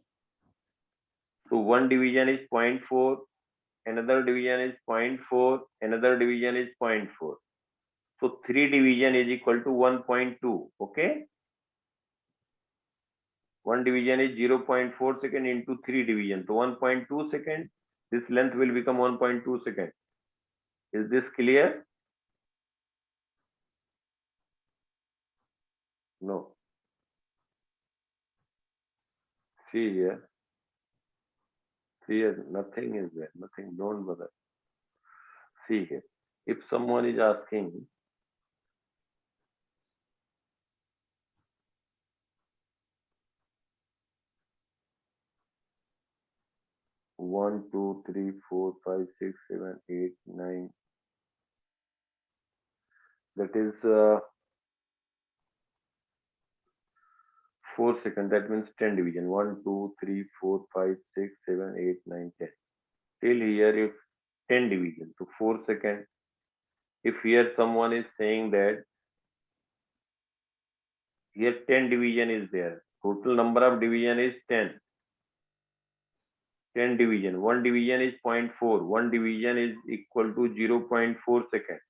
So one division is 0.4, another division is 0.4, another division is 0.4. So 3 division is equal to 1.2. Okay. One division is 0.4 second into 3 division. So 1.2 second. This length will become 1.2 second. Is this clear? No. See here. See here. Nothing is there. Nothing. Don't bother. See here. If someone is asking, one, two, three, four, five, six, 7, 8, 9. That is 4 seconds. That means 10 division. 1, 2, 3, 4, 5, 6, 7, 8, 9, 10. Till here, if 10 division, so 4 seconds. If here someone is saying that here 10 division is there, total number of division is 10. 10 division. 1 division is 0.4. 1 division is equal to 0.4 seconds.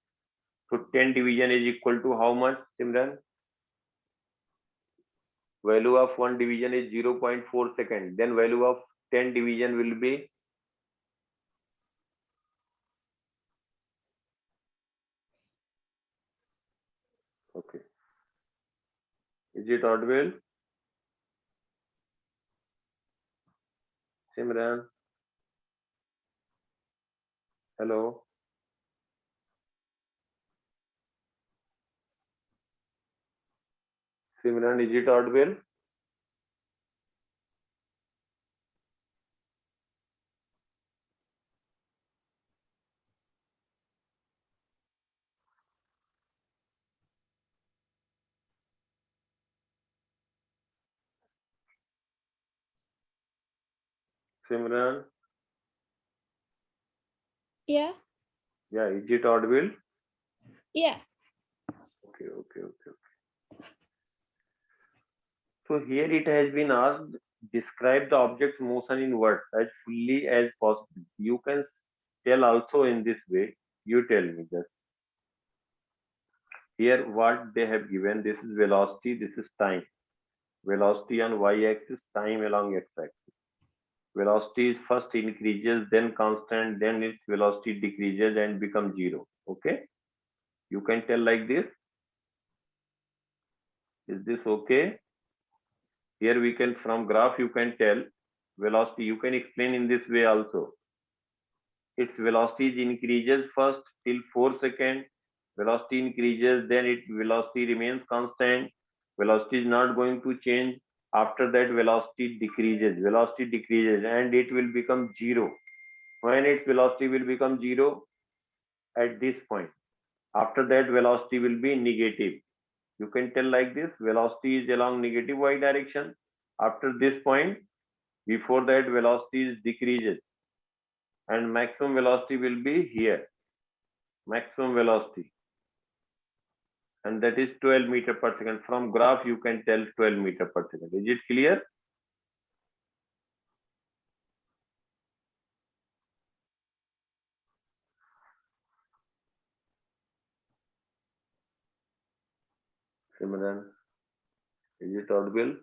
So 10 division is equal to how much, Simran? Value of 1 division is 0.4 seconds. Then value of 10 division will be, okay. Is it audible? Simran? Hello? Simran, is it audible? Simran? Yeah. Yeah, is it audible? Yeah. Okay. So here it has been asked, describe the object's motion in words as fully as possible. You can tell also in this way. You tell me just. Here what they have given, this is velocity, this is time. Velocity on y-axis, time along x-axis. Velocity is first increases, then constant, then its velocity decreases and becomes zero. Okay? You can tell like this. Is this okay? Here we can, from graph, you can tell velocity. You can explain in this way also. Its velocity increases first till 4 seconds. Velocity increases, then its velocity remains constant. Velocity is not going to change. After that, velocity decreases, and it will become zero. When its velocity will become zero at this point. After that, velocity will be negative. You can tell like this, velocity is along negative y direction. After this point, before that, velocity is decreases, and maximum velocity will be here. Maximum velocity, and that is 12 meter per second. From graph, you can tell 12 meter per second. Is it clear? Simran, is it audible?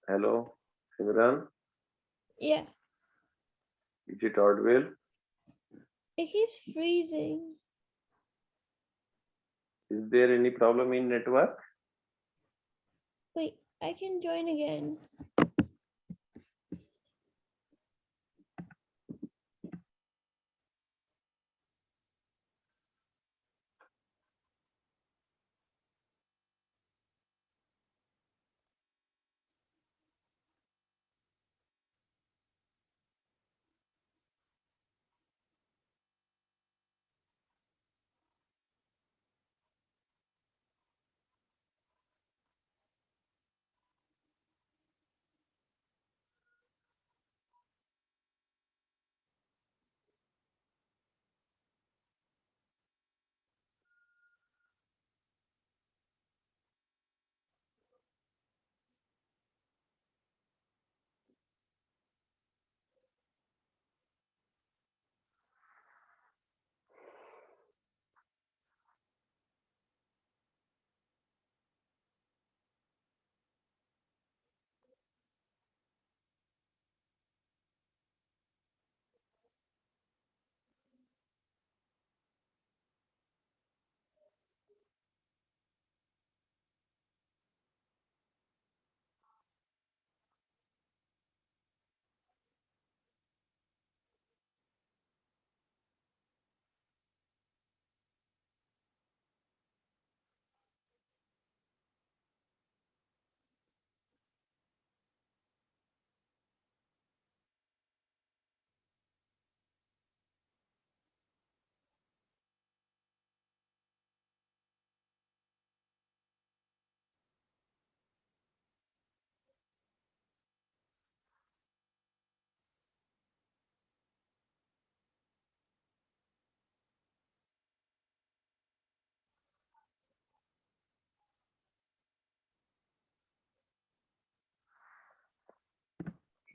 Hello, Simran, Yeah. is it audible? It keeps freezing. Is there any problem in network? Wait, I can join again.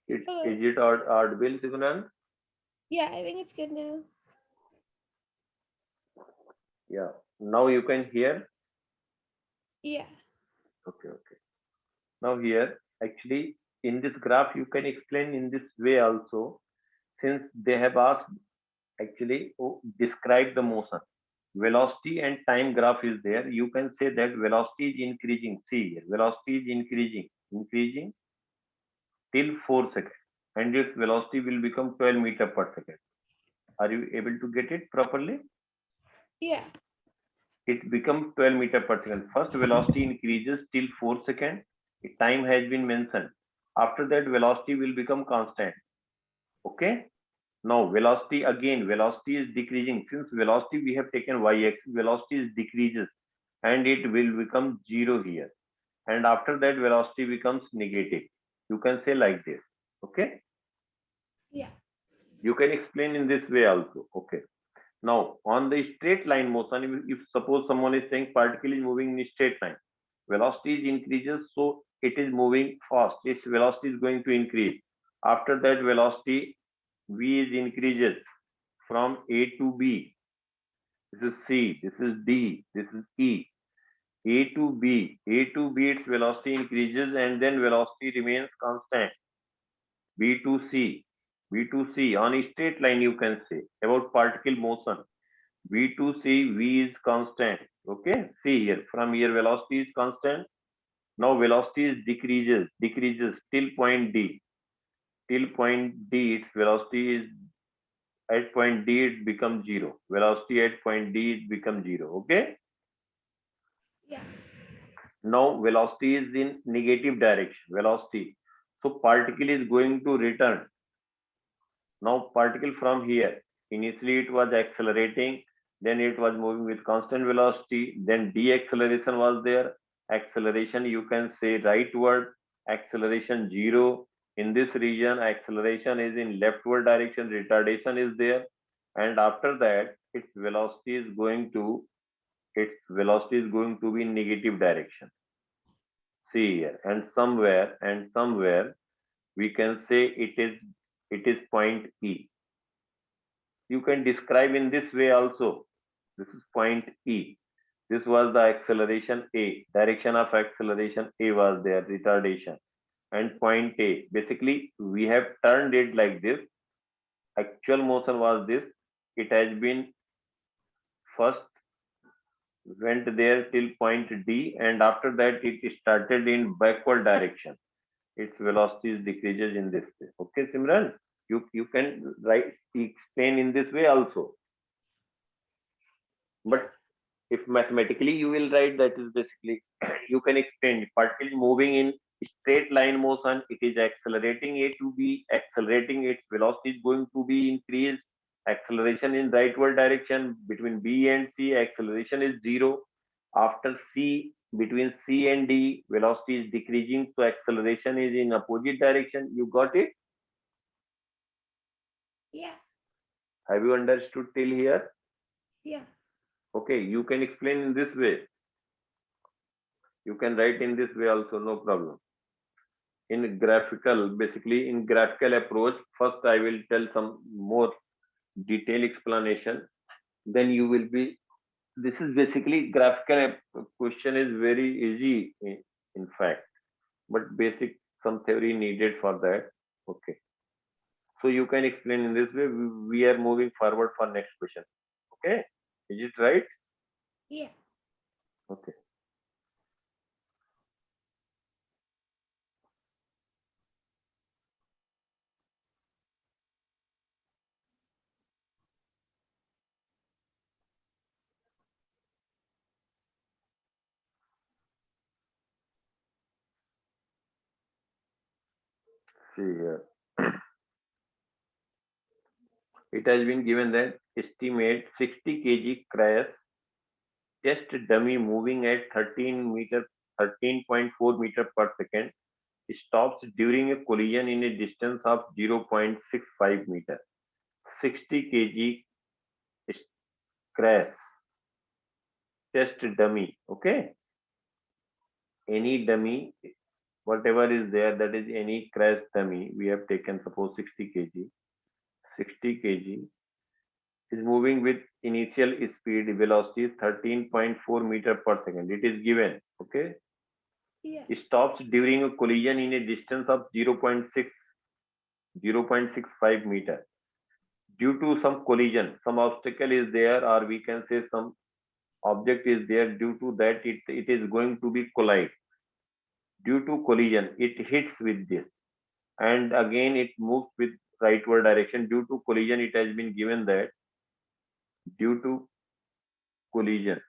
Is it audible, Simran? Yeah, I think it's good now. Yeah. Now you can hear. Yeah. Okay, okay. Now here, actually, in this graph, you can explain in this way also, since they have asked actually describe the motion. Velocity and time graph is there. You can say that velocity is increasing. See here, velocity is increasing till 4 seconds, and its velocity will become 12 meter per second. Are you able to get it properly? Yeah. It becomes 12 meter per second. First velocity increases till 4 seconds. Time has been mentioned. After that, velocity will become constant. Okay. Now velocity again, velocity is decreasing. Since velocity we have taken y-axis, velocity is decreases and it will become 0 here. And after that, velocity becomes negative. You can say like this. Okay. Yeah. You can explain in this way also. Okay. Now, on the straight line motion, if suppose someone is saying particle is moving in a straight line, velocity is increases, so it is moving fast. Its velocity is going to increase. After that, velocity v is increases from A to B. This is C, this is D, this is E. A to B, its velocity increases and then velocity remains constant. B to C, B to C on a straight line you can say about particle motion. V to C, V is constant. Okay, see here, from here velocity is constant. Now velocity is decreases till point D. Till point D, its velocity is at point D, it becomes 0. Velocity at point D, it becomes 0. Okay. Yeah. Now velocity is in negative direction. Velocity. So particle is going to return. Now particle from here. Initially it was accelerating, then it was moving with constant velocity, then deceleration was there. Acceleration, you can say rightward, acceleration 0. In this region, acceleration is in leftward direction, retardation is there. And after that, its velocity is going to be in negative direction. See here, and somewhere we can say it is point E. You can describe in this way also. This is point E. This was the acceleration A. Direction of acceleration A was there, retardation. And point A. Basically, we have turned it like this. Actual motion was this. It has been first went there till point D, and after that it started in backward direction. Its velocity decreases in this way. Okay, Simran? You can write explain in this way also. But if mathematically you will write, that is basically you can explain particle moving in straight line motion, it is accelerating A to B, accelerating, its velocity is going to be increased. Acceleration in rightward direction between B and C, acceleration is 0. After C, between C and D, velocity is decreasing, so acceleration is in opposite direction. You got it? Yeah. Have you understood till here? Yeah. Okay, you can explain in this way. You can write in this way also, no problem. Basically in graphical approach, first I will tell some more detailed explanation. Then you will be, this is basically graphical question is very easy in fact, but basic some theory needed for that. Okay. So you can explain in this way. We are moving forward for next question. Okay. Is it right? Yeah. Okay. See here. It has been given that estimate 60 kg crash test dummy moving at 13.4 meter per second stops during a collision in a distance of 0.65 meter. 60 kg crash test dummy. Okay. Any dummy whatever is there, that is any crash dummy we have taken, suppose 60 kg is moving with initial speed velocity 13.4 meter per second. It is given. Okay. Yeah. It stops during a collision in a distance of 0.65 meter. Due to some collision, some obstacle is there, or we can say some object is there. Due to that, it is going to be collide. Due to collision, it hits with this, and again it moves with rightward direction. Due to collision, it has been given that due to collision,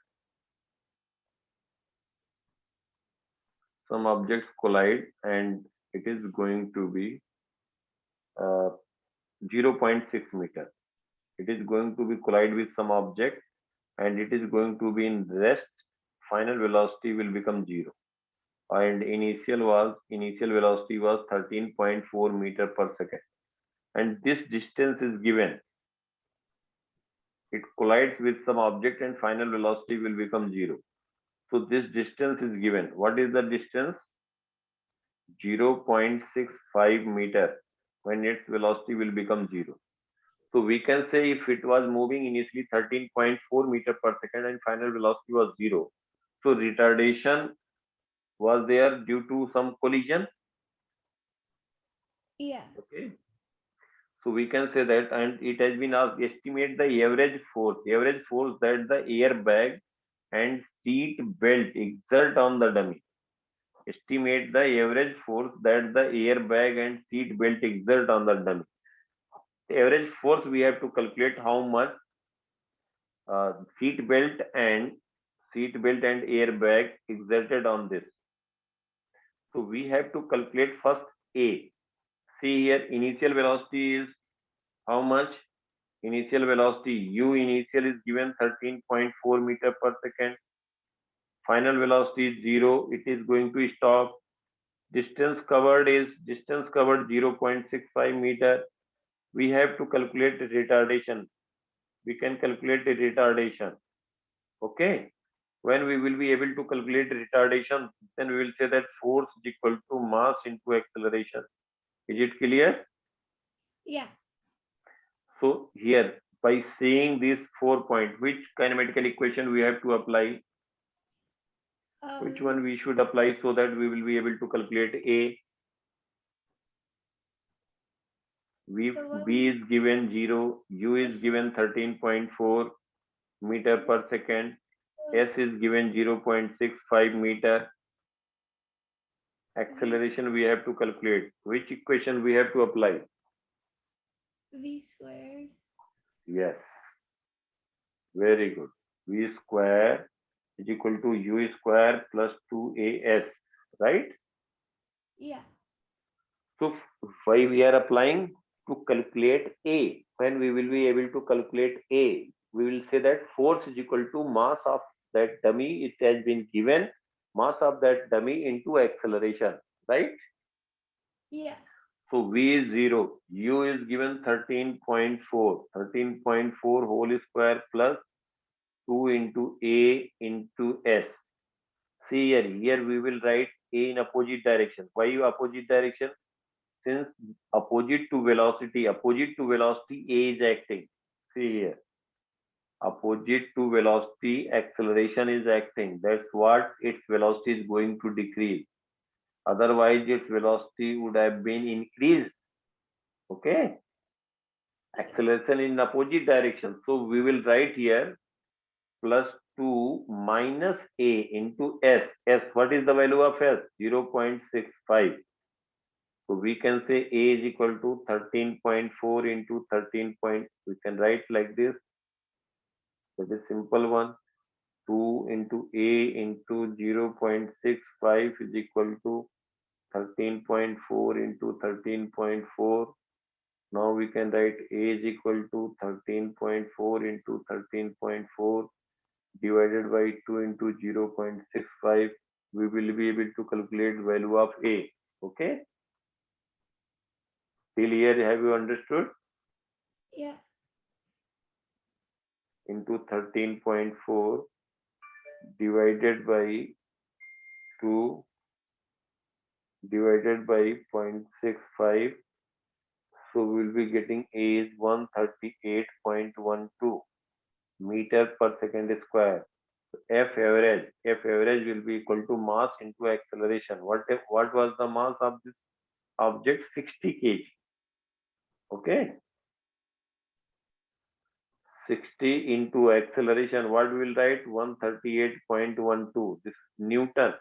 some objects collide, and it is going to be uh, 0.6 meter. It is going to be collide with some object, and it is going to be in rest. Final velocity will become 0, and initial velocity was 13.4 meter per second, and this distance is given. It collides with some object and final velocity will become 0. So this distance is given. What is the distance? 0.65 meter, when its velocity will become 0. So we can say if it was moving initially 13.4 meter per second and final velocity was 0. So retardation was there due to some collision. Yeah. Okay. So we can say that, and it has been asked, estimate the average force that the airbag and seat belt exert on the dummy. Estimate the average force that the airbag and seat belt exert on the dummy. The average force we have to calculate how much uh, seat belt and airbag exerted on this. So we have to calculate first A. See here, initial velocity is how much? Initial velocity U initial is given 13.4 meter per second. Final velocity is 0. It is going to stop. Distance covered 0.65 meter. We have to calculate the retardation. We can calculate the retardation. Okay. When we will be able to calculate retardation, then we will say that force is equal to mass into acceleration. Is it clear? Yeah. So here, by seeing these 4 points, which kinematical equation we have to apply? Which one we should apply so that we will be able to calculate A? V is given 0, U is given 13.4 meter per second, S is given 0.65 meter. Acceleration we have to calculate. Which equation we have to apply? V squared. Yes, very good. V square is equal to U square plus 2AS, right? Yeah. So why we are applying? To calculate A. When we will be able to calculate A, we will say that force is equal to mass of that dummy. It has been given mass of that dummy into acceleration, right? Yeah. So V is 0. U is given 13.4. 13.4 whole square plus 2 into A into S. See here, we will write A in opposite direction. Why opposite direction? Since opposite to velocity, A is acting. See here, opposite to velocity, acceleration is acting. That's what its velocity is going to decrease. Otherwise, its velocity would have been increased. Okay, acceleration in opposite direction. So we will write here plus 2 minus A into S. S, what is the value of S? 0.65. So we can say A is equal to 13.4 into 13 point. We can write like this. That is simple one. 2 into A into 0.65 is equal to 13.4 into 13.4. Now we can write A is equal to 13.4 into 13.4 divided by 2 into 0.65. We will be able to calculate value of A. Okay. Till here, have you understood? Yeah. Into 13.4 divided by 2 divided by 0.65. So we'll be getting A is 138.12 meter per second square. F average will be equal to mass into acceleration. What was the mass of this object? 60 kg. Okay. 60 into acceleration. What we will write? 138.12. This Newton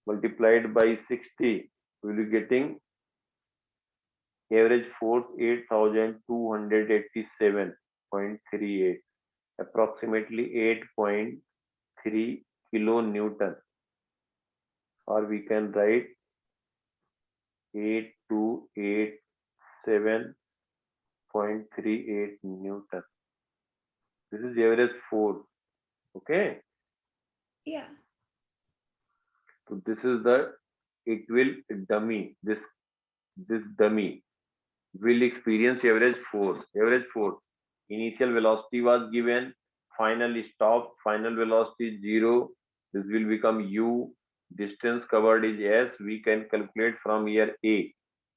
multiplied by 60. We will be getting average force 8,287.38. Approximately 8.3 kilonewton, or we can write 8287.38 Newton. This is average force. Okay. Yeah. So this is the, it will dummy, this dummy will experience average force. Initial velocity was given, final stop, final velocity is 0. This will become U. Distance covered is S. We can calculate from here A.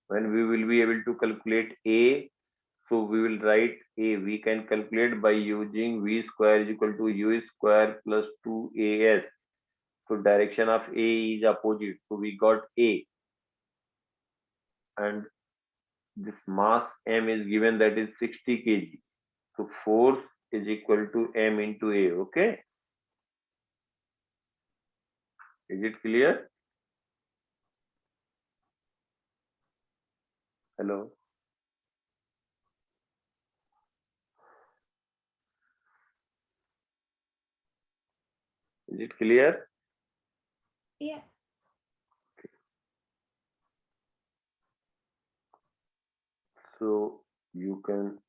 When we will be able to calculate A, so we will write A. We can calculate by using V square is equal to U square plus 2AS. So direction of A is opposite. So we got A. And this mass M is given, that is 60 kg. So force is equal to M into A. Okay. Is it clear? Hello. Is it clear? Yeah. So you can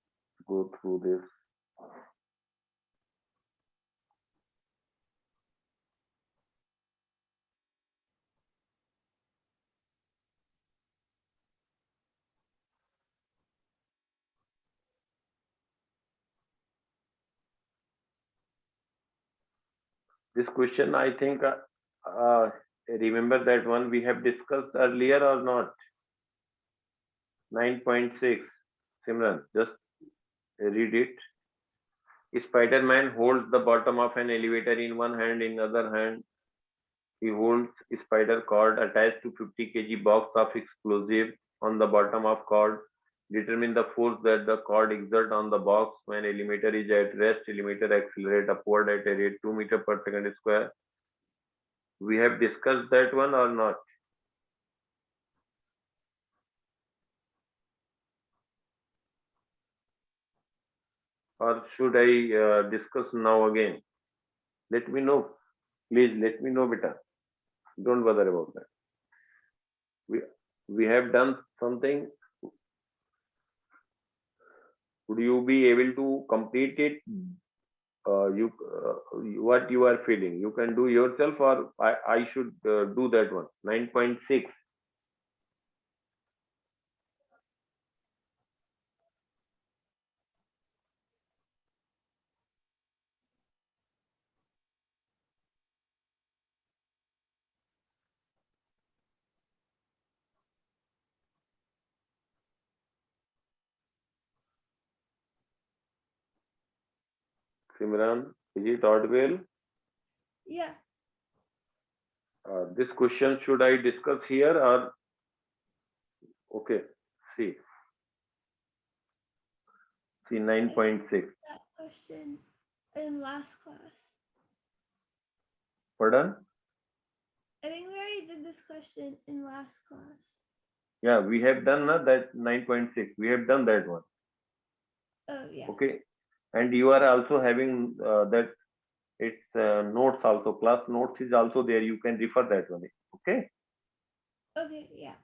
go through this. This question, I think, remember that one we have discussed earlier or not? 9.6. Simran, just read it. Spider-Man holds the bottom of an elevator in one hand, in other hand he holds spider cord attached to 50 kg box of explosive on the bottom of cord. Determine the force that the cord exert on the box when elevator is at rest. Elevator accelerate upward at a rate 2 meter per second square. We have discussed that one or not? Or should I discuss now again? Let me know. Please let me know, beta. Don't bother about that. We have done something. Would you be able to complete it? What you are feeling, you can do yourself, or I should do that one. 9.6. Simran, is it audible? Yeah. This question should I discuss here or? Okay, see 9.6. That question in last class. Pardon? I think we already did this question in last class. Yeah, we have done that 9.6. We have done that one. Oh yeah. Okay, and you are also having that, it's notes also, class notes is also there, you can refer that one. Okay. Okay, yeah.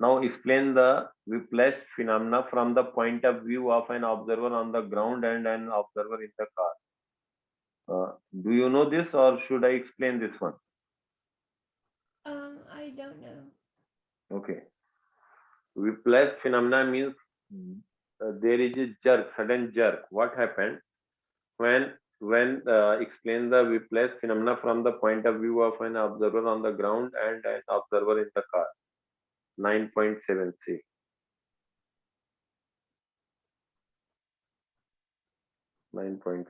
Now explain the whiplash phenomena from the point of view of an observer on the ground and an observer in the car. Do you know this, or should I explain this one? I don't know. Okay. Whiplash phenomena means there is a jerk, sudden jerk. What happened when when explain the whiplash phenomena from the point of view of an observer on the ground and an observer in the car. 9.7c. 9.7.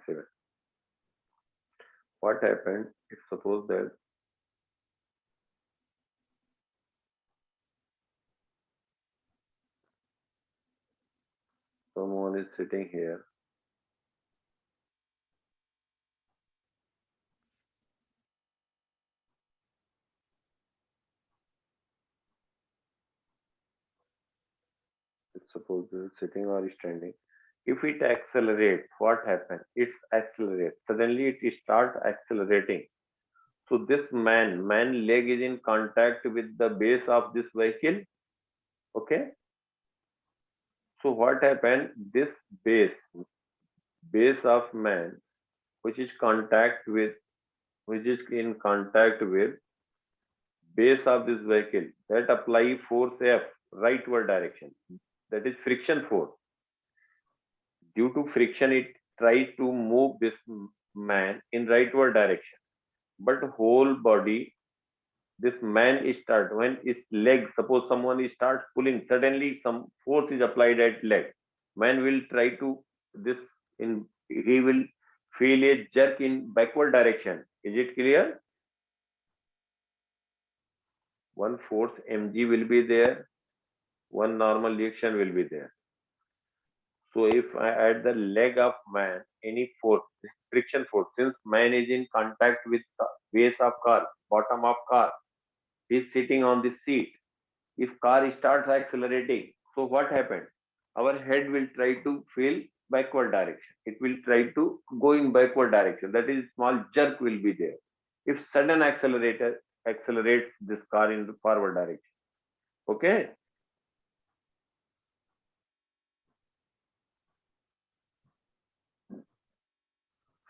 What happened if suppose that someone is sitting here, suppose this is sitting or standing. If it accelerates, what happens? It accelerates. Suddenly it starts accelerating. So this man leg is in contact with the base of this vehicle. Okay. So what happened? This base of man, which is in contact with base of this vehicle, that apply force F, rightward direction. That is friction force. Due to friction, it tries to move this man in rightward direction. But whole body, this man is start when his leg, suppose someone is start pulling, suddenly some force is applied at leg. Man will try to this in he will feel a jerk in backward direction. Is it clear? One force mg will be there, one normal reaction will be there. So if I add the leg of man, any force, friction force, since man is in contact with the base of car, bottom of car, he is sitting on the seat. If car starts accelerating, so what happened? Our head will try to feel backward direction. It will try to go in backward direction. That is, small jerk will be there. If sudden accelerator accelerates this car in the forward direction. Okay.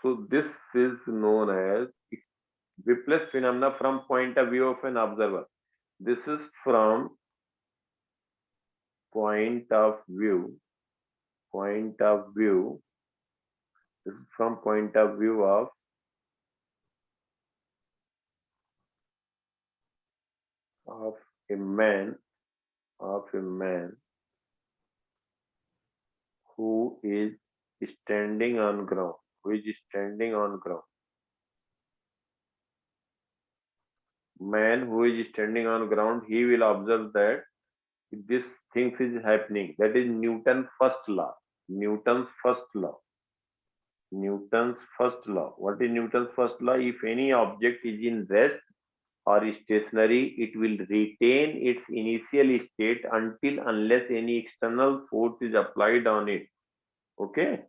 So this is known as whiplash phenomena from point of view of an observer. This is from point of view. This is from point of view of a man who is standing on ground. Man who is standing on ground, he will observe that this thing is happening. That is Newton's first law. Newton's first law. What is Newton's first law? If any object is in rest or stationary, it will retain its initial state until unless any external force is applied on it. Okay.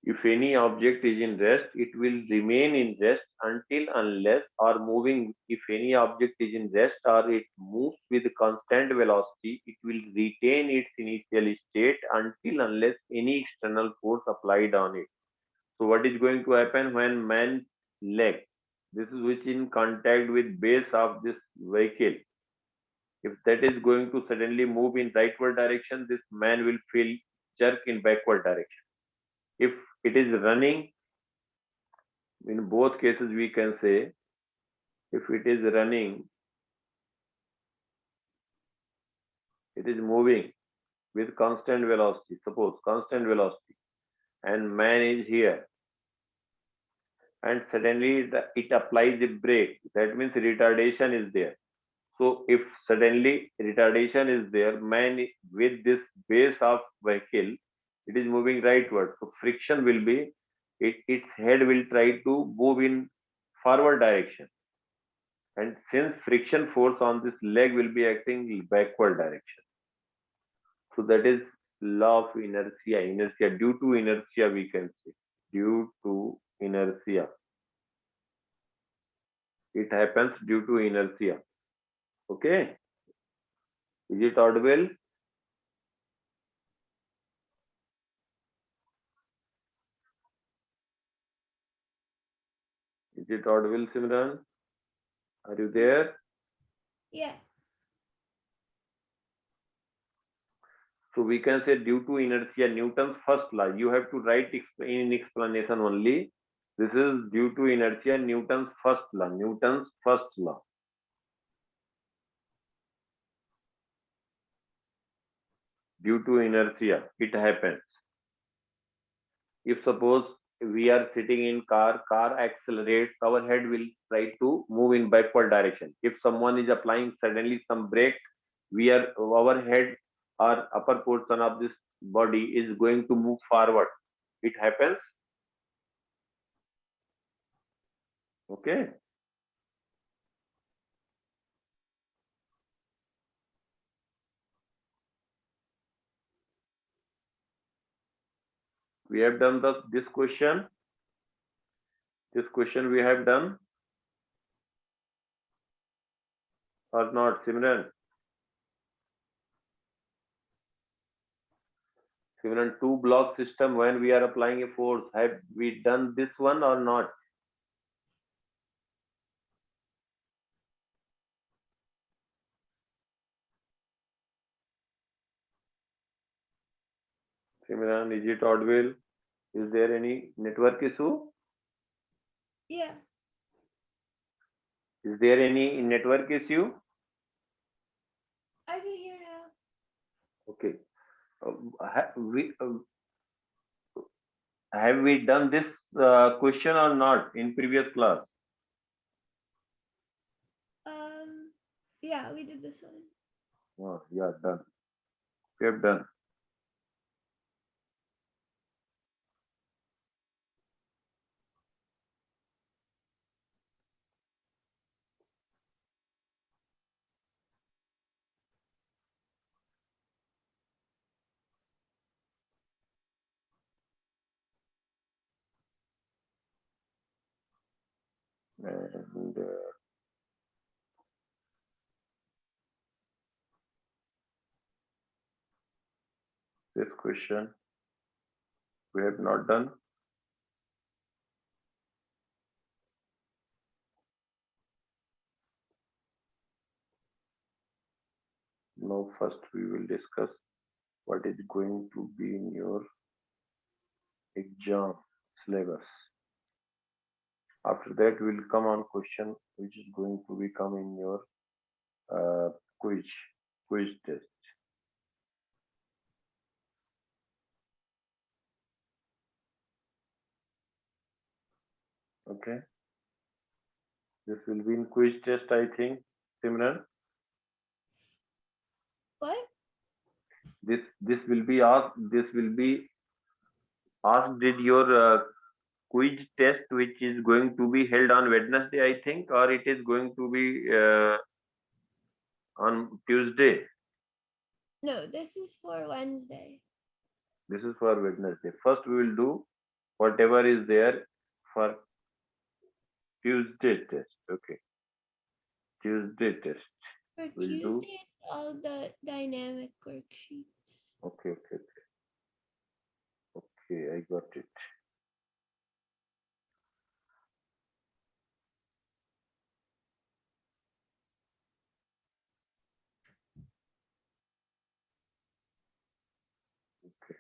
If any object is in rest, it will remain in rest until unless or moving. If any object is in rest or it moves with constant velocity, it will retain its initial state until unless any external force applied on it. So what is going to happen when man's leg, this is which in contact with base of this vehicle, if that is going to suddenly move in rightward direction, this man will feel jerk in backward direction. If it is running, in both cases we can say, if it is running, it is moving with constant velocity, suppose constant velocity, and man is here, and suddenly it applies a brake, that means retardation is there. So if suddenly retardation is there, man with this base of vehicle, it is moving rightward. So friction will be, its head will try to move in forward direction. And since friction force on this leg will be acting in backward direction. So that is law of inertia. Inertia, due to inertia we can say. Due to inertia. It happens due to inertia. Okay. Is it audible? Is it audible, Simran? Are you there? Yeah. So we can say due to inertia, Newton's first law. You have to write in explanation only. This is due to inertia, Newton's first law. Newton's first law. Due to inertia, it happens. If suppose we are sitting in car accelerates, our head will try to move in backward direction. If someone is applying suddenly some brake, our head or upper portion of this body is going to move forward. It happens. Okay. We have done this question. This question we have done or not, Simran? Simran, two block system when we are applying a force. Have we done this one or not? Simran, is it audible? Is there any network issue? Yeah. Is there any network issue? I can hear now. Okay. Have we done this question or not in previous class? Yeah, we did this one. Oh, yeah, done. We have done. And this question we have not done. Now first we will discuss what is going to be in your exam syllabus. After that will come on question which is going to become in your quiz test. Okay. This will be in quiz test, I think, Simran. What? This will be asked. This will be asked. Did your quiz test, which is going to be held on Wednesday, I think, or it is going to be on Tuesday? No, this is for Wednesday. This is for Wednesday. First, we will do whatever is there for Tuesday test. Okay. Tuesday test. For We'll do. Tuesday, it's all the dynamic worksheets. Okay. Okay, I got it. Okay.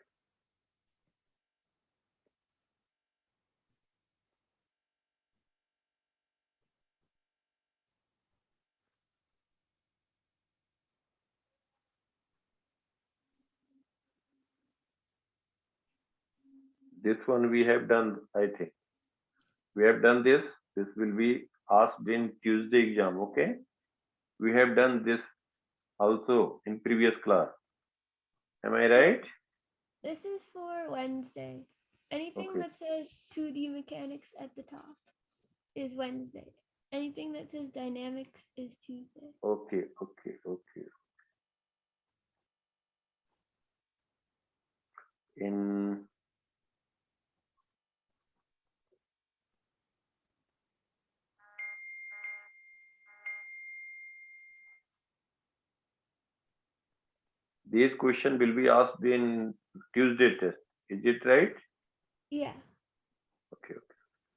This one we have done, I think. We have done this. This will be asked in Tuesday exam. Okay. We have done this also in previous class. Am I right? This is for Wednesday. Anything Okay. that says 2D mechanics at the top is Wednesday. Anything that says dynamics is Tuesday. Okay. In these question will be asked in Tuesday test. Is it right? Yeah. Okay.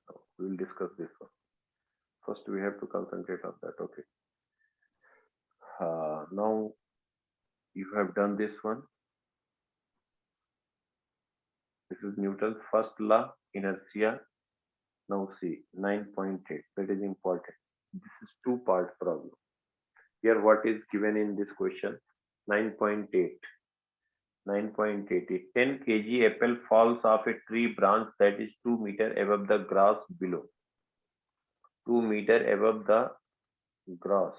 Now we will discuss this one. First, we have to concentrate on that. Okay. Now you have done this one. is Newton's first law, inertia. Now see 9.8. That is important. This is two-part problem. Here, what is given in this question? 9.8. 9.8. A 10 kg apple falls off a tree branch that is 2 meter above the grass below. 2 meter above the grass.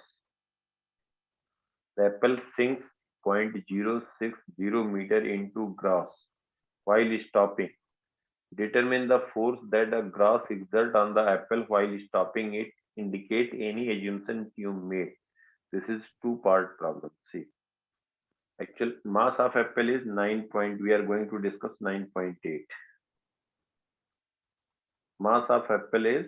The apple sinks 0.060 meter into grass while stopping. Determine the force that the grass exerts on the apple while stopping it. Indicate any assumption you made. This is two-part problem. See, actual mass of apple is 9 point. We are going to discuss 9.8. Mass of apple is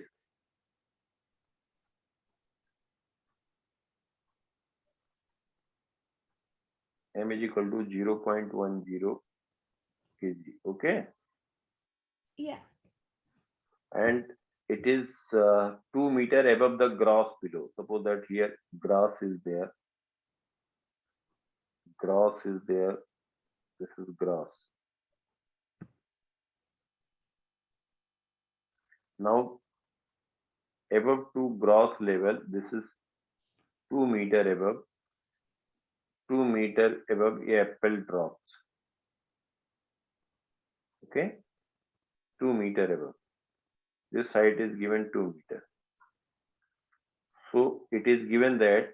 m is equal to 0.10 kg. Okay, Yeah. and it is 2 meter above the grass below. Suppose that here grass is there. Grass is there. This is grass. Now above to grass level, this is 2 meter above. 2 meter above a apple drops. Okay, 2 meter above. This height is given 2 meter. So it is given that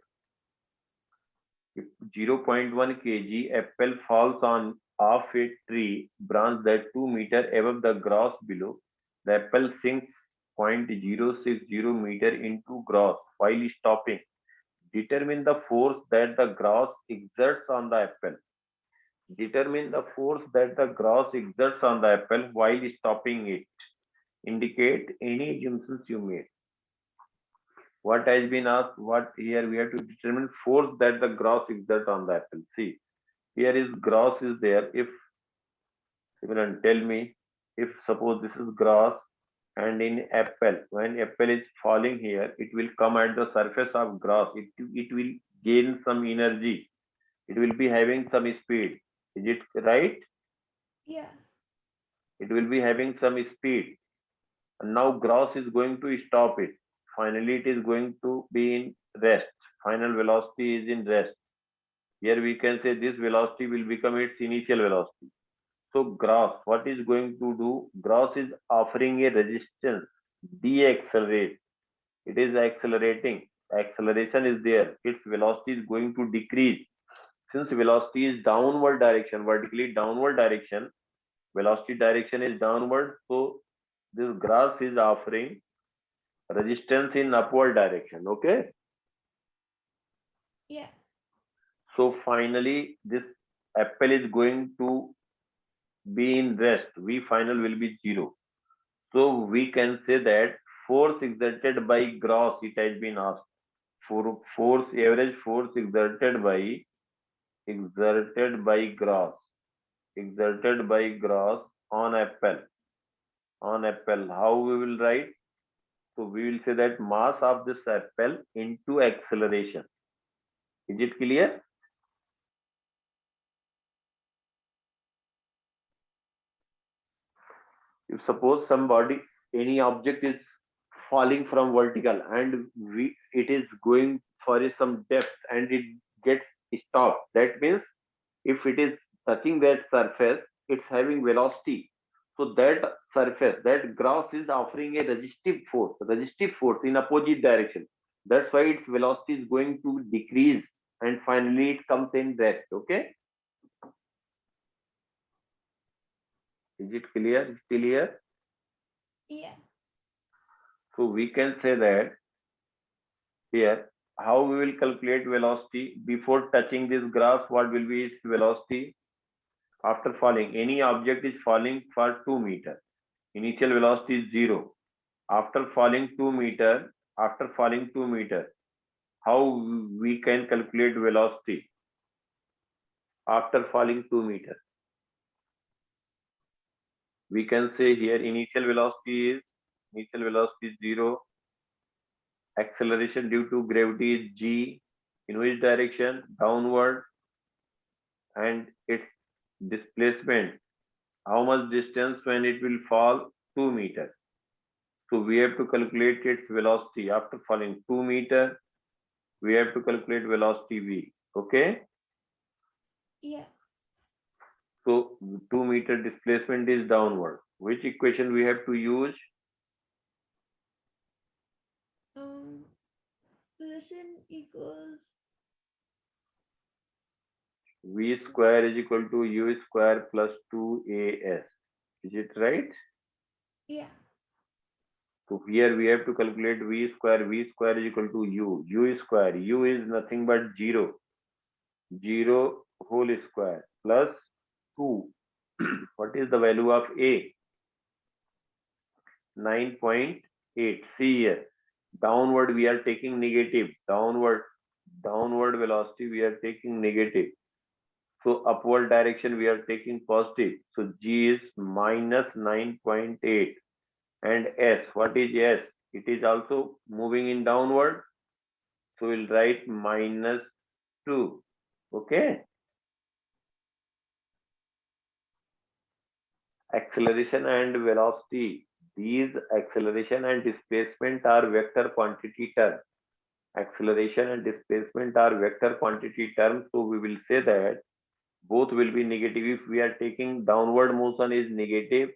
if 0.1 kg apple falls on off a tree branch that 2 meter above the grass below, the apple sinks 0.060 meter into grass while stopping. Determine the force that the grass exerts on the apple. Determine the force that the grass exerts on the apple while stopping it. Indicate any assumptions you made. What has been asked? What here we have to determine force that the grass exerts on the apple. See, here is grass is there. If Simran, tell me, if suppose this is grass and in apple, when apple is falling here, it will come at the surface of grass. It will gain some energy. It will be having some speed. Is it right? Yeah. It will be having some speed. And now grass is going to stop it. Finally, it is going to be in rest. Final velocity is in rest. Here we can say this velocity will become its initial velocity. So grass, what is going to do? Grass is offering a resistance, deaccelerate. It is accelerating. Acceleration is there. Its velocity is going to decrease. Since velocity is downward direction, vertically downward direction, velocity direction is downward. So this grass is offering resistance in upward direction. Okay. Yeah. So finally, this apple is going to be in rest. V final will be 0. So we can say that force exerted by grass, it has been asked. For force, average force exerted by grass, exerted by grass on apple. On apple, how we will write? So we will say that mass of this apple into acceleration. Is it clear? If suppose somebody, any object is falling from vertical and it is going for some depth and it gets stopped, that means if it is touching that surface, it's having velocity. So that surface, that grass is offering a resistive force in opposite direction. That's why its velocity is going to decrease and finally it comes in rest. Okay, is it clear? Still here? Yeah. So we can say that here, how we will calculate velocity before touching this grass, what will be its velocity after falling? Any object is falling for 2 meter. Initial velocity is 0. After falling 2 meter, how we can calculate velocity after falling 2 meter? We can say here initial velocity is 0. Acceleration due to gravity is g. In which direction? Downward. And its displacement how much distance when it will fall? 2 meters. So we have to calculate its velocity after falling 2 meter. We have to calculate velocity v. Okay. Yeah. So 2 meter displacement is downward. Which equation we have to use? Position equals. V square is equal to u square plus 2as. Is it right? Yeah. So here we have to calculate v square. V square is equal to u. U square. U is nothing but 0. 0 whole square plus 2. What is the value of a? 9.8. See here. Downward we are taking negative. Downward velocity we are taking negative. So upward direction we are taking positive. So G is minus 9.8. And S, what is S? It is also moving in downward. So we'll write minus 2. Okay. Acceleration and velocity. These acceleration and displacement are vector quantity terms. Acceleration and displacement are vector quantity terms. So we will say that both will be negative. If we are taking downward motion is negative,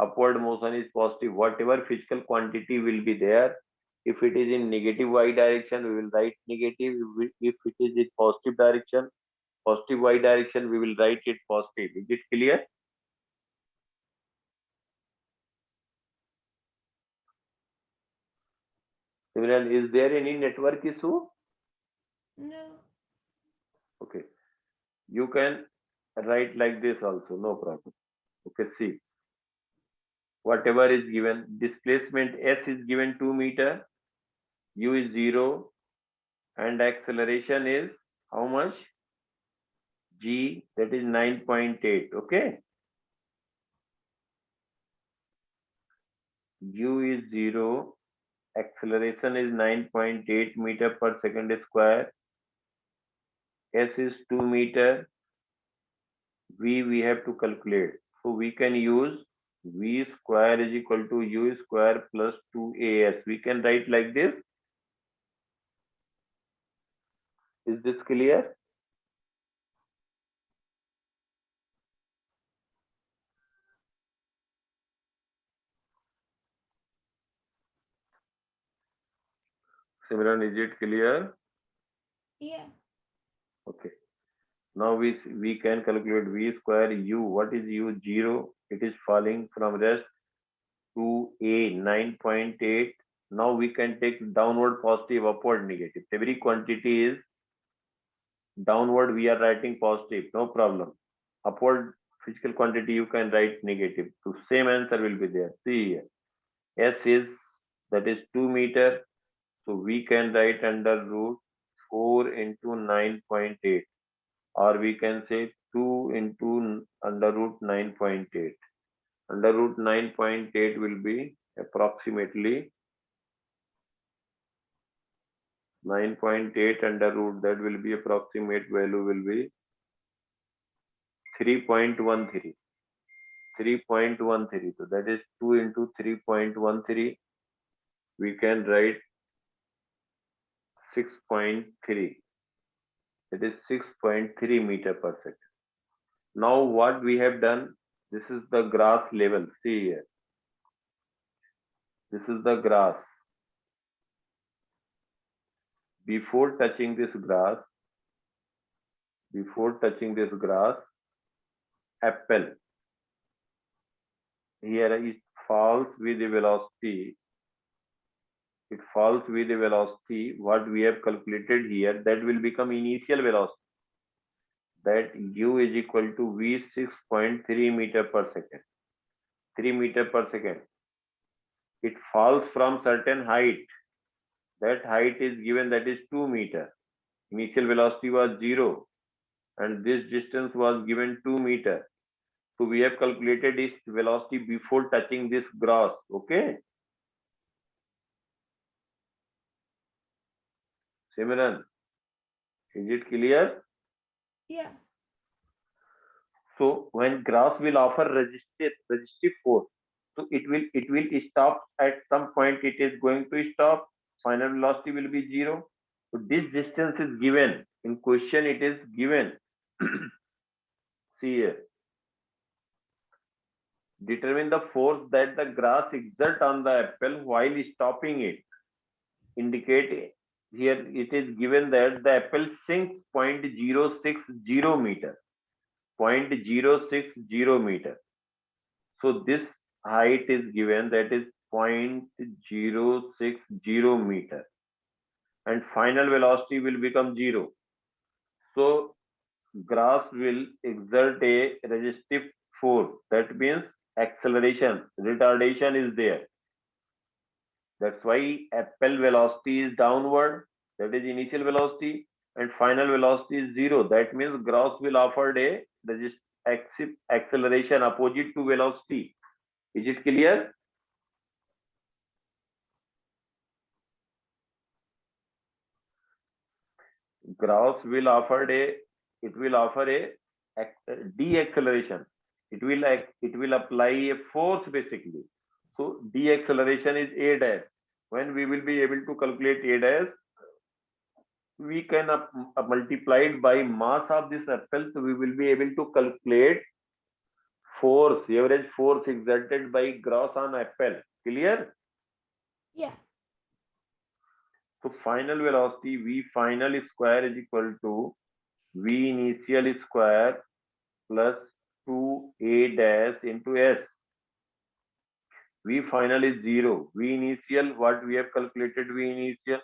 upward motion is positive. Whatever physical quantity will be there, if it is in negative y direction, we will write negative. If it is in positive direction, positive y direction, we will write it positive. Is it clear? Simran, is there any network issue? No. Okay. You can write like this also, no problem. Okay, see. Whatever is given, displacement S is given 2 meter, U is 0, and acceleration is how much? G, that is 9.8. Okay. U is 0, acceleration is 9.8 meter per second square, S is 2 meter, V we have to calculate. So we can use V square is equal to U square plus 2AS. We can write like this. Is this clear? Simran, is it clear? Yeah. Okay. Now we can calculate V square U. What is U? 0. It is falling from rest to A 9.8. Now we can take downward positive, upward negative. Every quantity is downward, we are writing positive, no problem. Upward physical quantity, you can write negative. So same answer will be there. See here. S is, that is 2 meter. So we can write under root 4 into 9.8. Or we can say 2 into under root 9.8. Under root 9.8 will be approximately 9.8 under root, that will be approximate value will be 3.13. 3.13. So that is 2 into 3.13. We can write 6.3. That is 6.3 meter per second. Now what we have done, this is the grass level. See here. This is the grass. Before touching this grass, apple. Here it falls with the velocity. It falls with the velocity. What we have calculated here, that will become initial velocity. That u is equal to v 6.3 meter per second. 3 meter per second. It falls from certain height. That height is given, that is 2 meter. Initial velocity was 0 and this distance was given 2 meter. So we have calculated its velocity before touching this grass. Okay. Simran, is it clear? Yeah. So when grass will offer resistive force, so it will stop at some point. It is going to stop. Final velocity will be zero. So this distance is given in question. It is given. See here. Determine the force that the grass exert on the apple while stopping it. Indicate here it is given that the apple sinks 0.060 meter. 0.060 meter. So this height is given, that is 0.060 meter, and final velocity will become zero. So grass will exert a resistive force. That means acceleration, retardation is there. That's why apple velocity is downward, that is initial velocity, and final velocity is zero. That means grass will offer a acceleration opposite to velocity. Is it clear? Grass will offer a deceleration. It will apply a force basically. So deceleration is a dash. When we will be able to calculate a dash, we can multiply it by mass of this apple. So we will be able to calculate force, average force exerted by grass on apple. Clear? Yeah. So final velocity V final square is equal to V initial square plus 2a dash into s. V final is 0. V initial, what we have calculated V initial.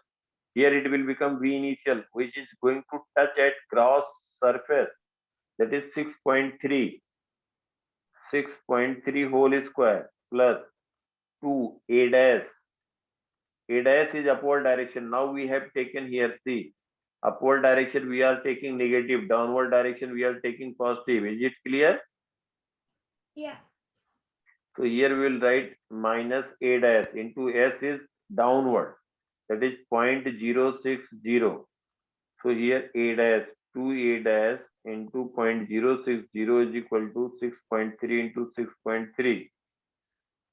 Here it will become V initial, which is going to touch at grass surface. That is 6.3. 6.3 whole square plus 2a dash. A dash is upward direction. Now we have taken here, see, upward direction we are taking negative, downward direction we are taking positive. Is it clear? Yeah. So here we will write minus a dash into s is downward, that is 0.060. So here a dash, 2a dash into 0.060 is equal to 6.3 into 6.3.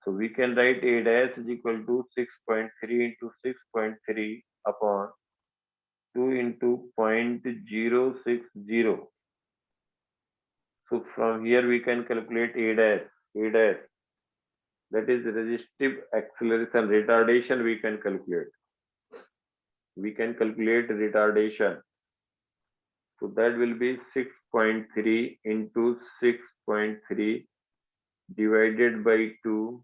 So we can write a dash is equal to 6.3 into 6.3 upon 2 into 0.060. So from here we can calculate a dash, that is resistive acceleration, retardation we can calculate. We can calculate retardation. So that will be 6.3 into 6.3 divided by 2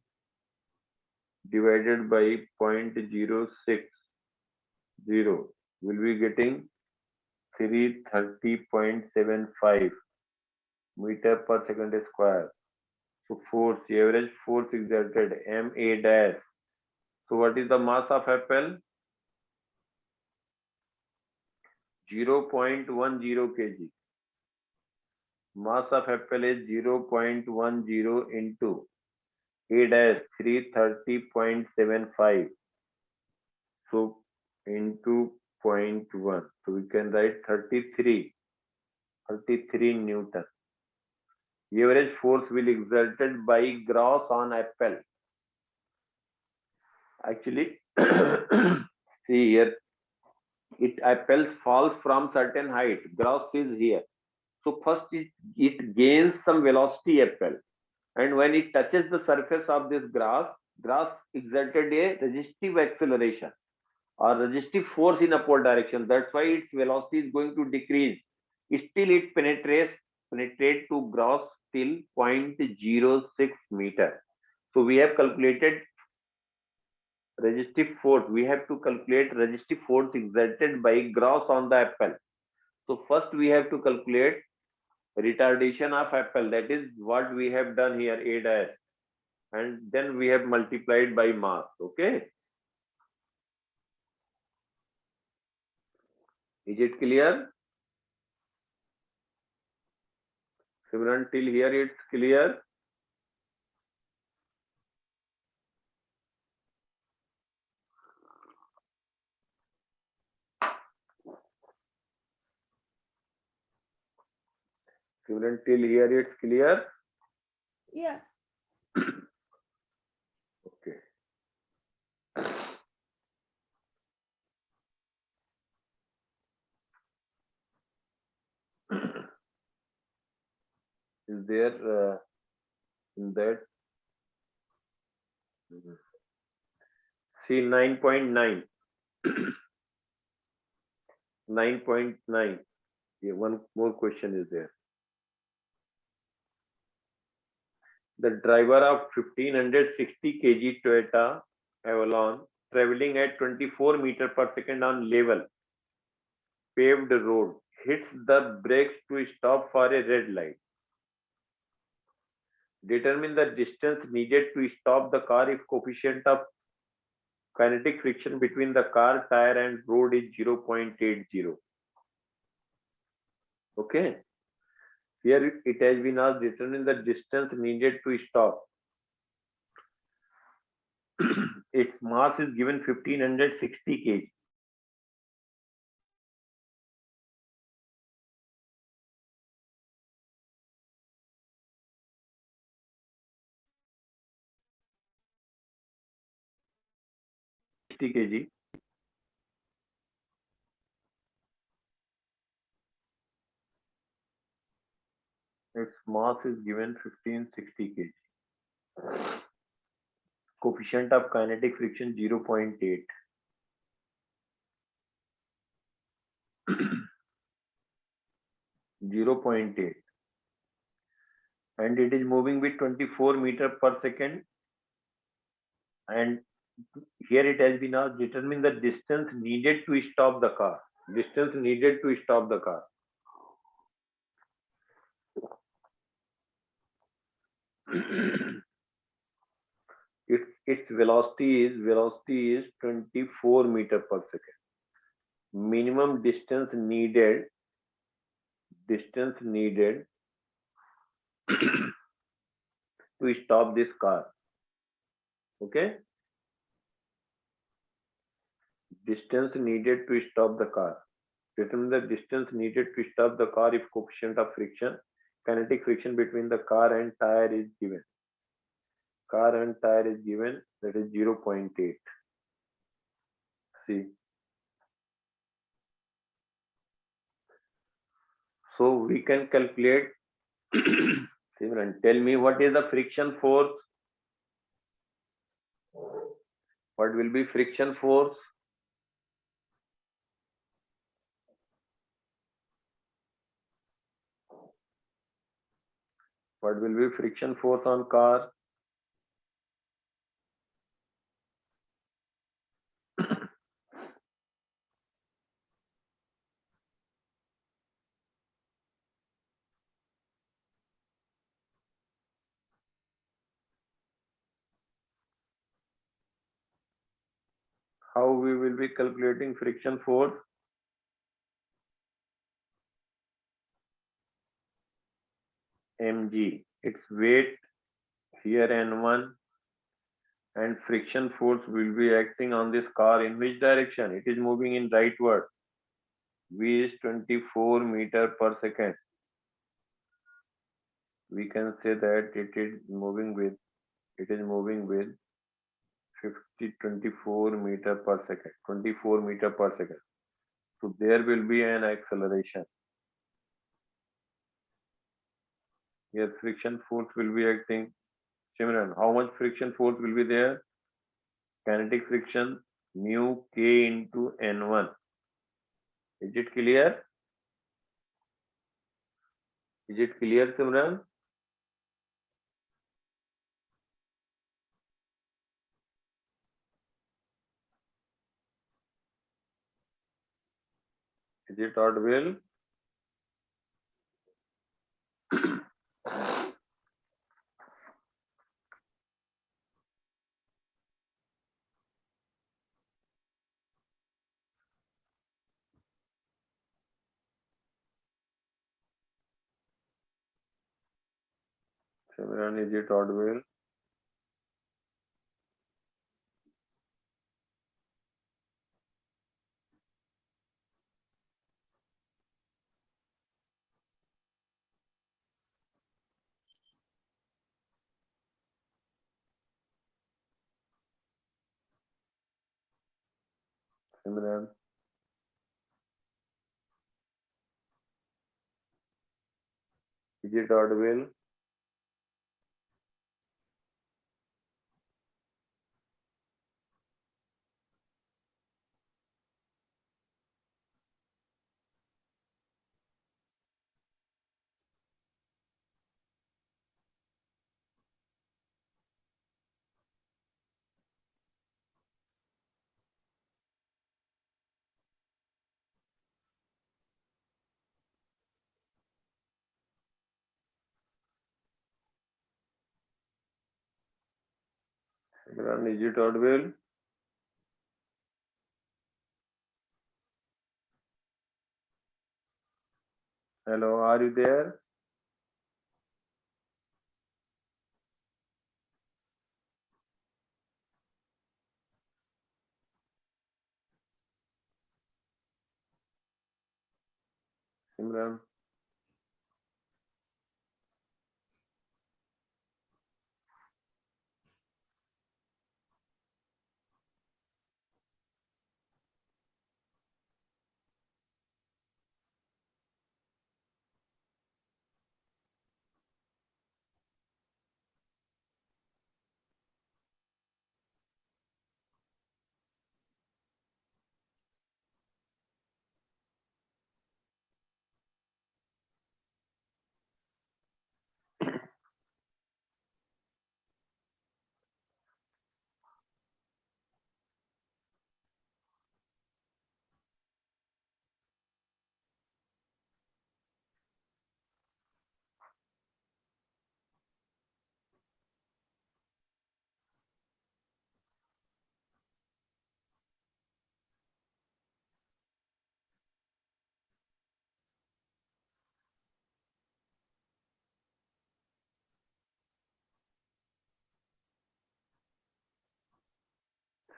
divided by 0.060. Will be getting 330.75 meter per second square. So force, average force exerted, ma dash. So what is the mass of apple? 0.10 kg. Mass of apple is 0.10 into a dash 330.75. So into 0.1. So we can write 33 Newton. The average force will exerted by grass on apple. Actually, see here, apples falls from certain height. Grass is here. So first it gains some velocity apple, and when it touches the surface of this grass exerted a resistive acceleration or resistive force in upward direction. That's why its velocity is going to decrease. Still it penetrate to grass till 0.06 meter. So we have calculated resistive force. We have to calculate resistive force exerted by grass on the apple. So first we have to calculate retardation of apple. That is what we have done here, a dash, and then we have multiplied by mass. Okay, is it clear? Simran, till here it's clear. Simran, till here it's clear? Yeah. Okay. Is there in that? See 9.9. 9.9. Yeah, one more question is there. The driver of 1560 kg Toyota Avalon traveling at 24 meter per second on level paved road hits the brakes to stop for a red light. Determine the distance needed to stop the car if coefficient of kinetic friction between the car tire and road is 0.80. Okay. Here it has been asked determine the distance needed to stop. Its mass is given 1560 kg. kg. Its mass is given 1560 kg. Coefficient of kinetic friction 0.8. 0.8. And it is moving with 24 meter per second. And here it has been asked determine the distance needed to stop the car. Distance needed to stop the car. Its velocity is 24 meter per second. Minimum distance needed to stop this car. Okay, distance needed to stop the car. Determine the distance needed to stop the car if coefficient of friction, kinetic friction between the car and tire is given. Car and tire is given, that is 0.8. See, so we can calculate. Simran, tell me what is the friction force? What will be friction force? What will be friction force on car? How we will be calculating friction force? mg. Its weight here n1 and friction force will be acting on this car in which direction? It is moving in rightward. V is 24 meter per second. We can say that it is moving with 24 meter per second. 24 meter per second. So there will be an acceleration. Here friction force will be acting. Simran, how much friction force will be there? Kinetic friction mu k into n1. Is it clear? Is it clear, Simran? Is it audible? Simran, is it audible? Simran, is it audible? Simran, is it audible? Hello, are you there? Simran,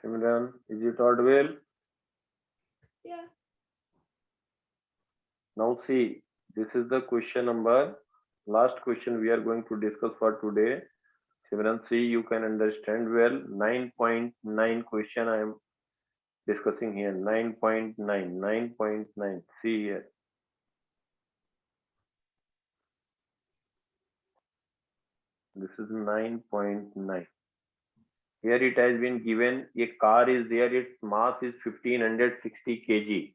Simran, is it audible? Yeah. Now see, this is the question number, last question we are going to discuss for today. Simran, see, you can understand well. 9.9 question I am discussing here. 9.9, 9.9. See here. This is 9.9. Here it has been given a car is there, its mass is 1560 kg.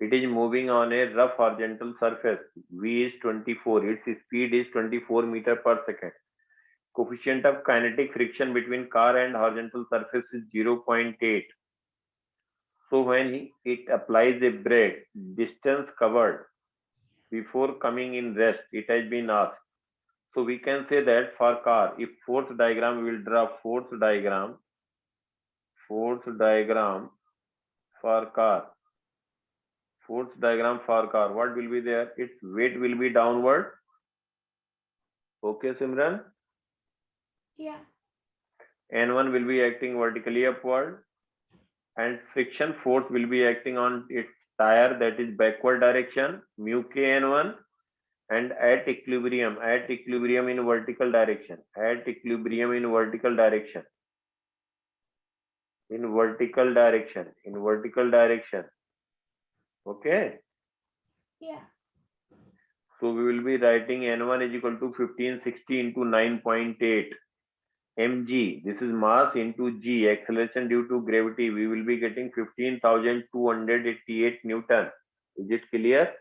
It is moving on a rough horizontal surface. V is 24. Its speed is 24 meter per second. Coefficient of kinetic friction between car and horizontal surface is 0.8. So when it applies a brake, distance covered before coming in rest, it has been asked. So we can say that for car, if force diagram, we will draw force diagram for car. Force diagram for car. What will be there? Its weight will be downward. Okay, Simran. Yeah. N1 will be acting vertically upward, and friction force will be acting on its tire, that is backward direction, mu k N1, and at equilibrium in vertical direction, in vertical direction. Okay. Yeah. So we will be writing N1 is equal to 1560 into 9.8 mg. This is mass into g, acceleration due to gravity. We will be getting 15,288 Newton. Is it clear?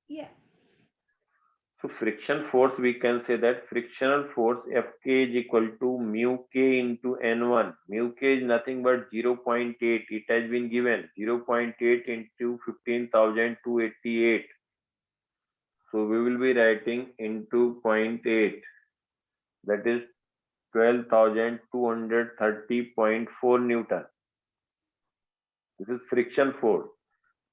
Yeah. So friction force, we can say that frictional force Fk is equal to mu k into N1. Mu k is nothing but 0.8. It has been given 0.8 into 15,288. So we will be writing into 0.8. That is 12,230.4 Newton. This is friction force.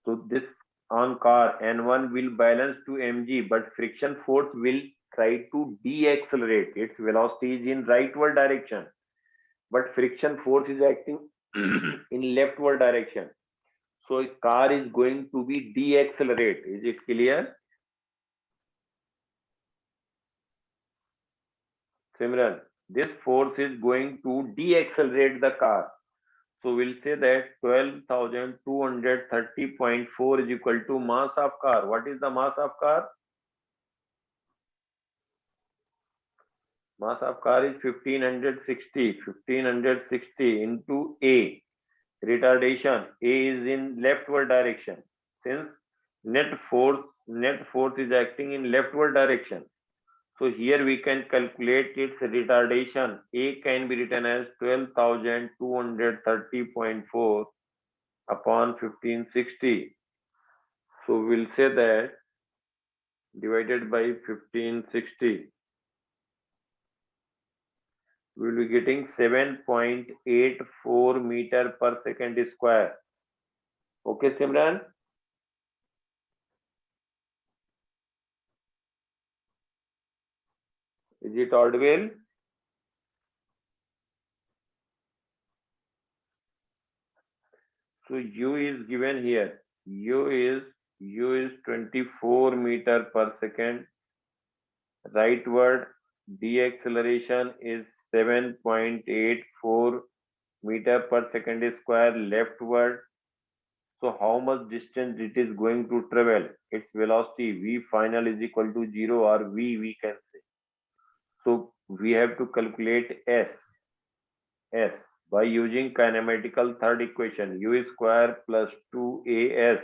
So this on car N1 will balance to mg, but friction force will try to deaccelerate. Its velocity is in rightward direction, but friction force is acting in leftward direction. So car is going to be deaccelerate. Is it clear? Simran, this force is going to deaccelerate the car. So we'll say that 12,230.4 is equal to mass of car. What is the mass of car? Mass of car is 1560. 1560 into A. Retardation. A is in leftward direction. Since net force is acting in leftward direction. So here we can calculate its retardation. A can be written as 12,230.4 upon 1560. So we'll say that divided by 1560, we will be getting 7.84 meter per second square. Okay, Simran? Is it audible? So U is given here. U is 24 meter per second. Rightward deceleration is 7.84 meter per second square. Leftward. So how much distance it is going to travel? Its velocity V final is equal to 0 or V we can say. So we have to calculate S by using kinematical third equation. U square plus 2AS.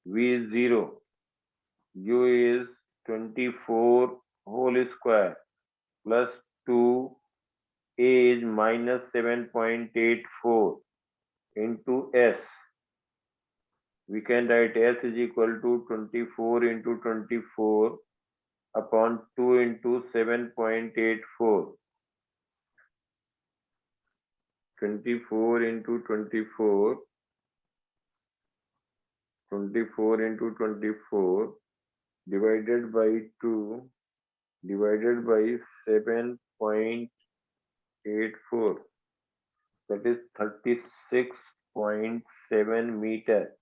V is 0. U is 24 whole square plus 2. A is minus 7.84 into S. We can write S is equal to 24 into 24 upon 2 into 7.84. 24 into 24 into 24 divided by 2 divided by 7.84, that is 36.7 meter.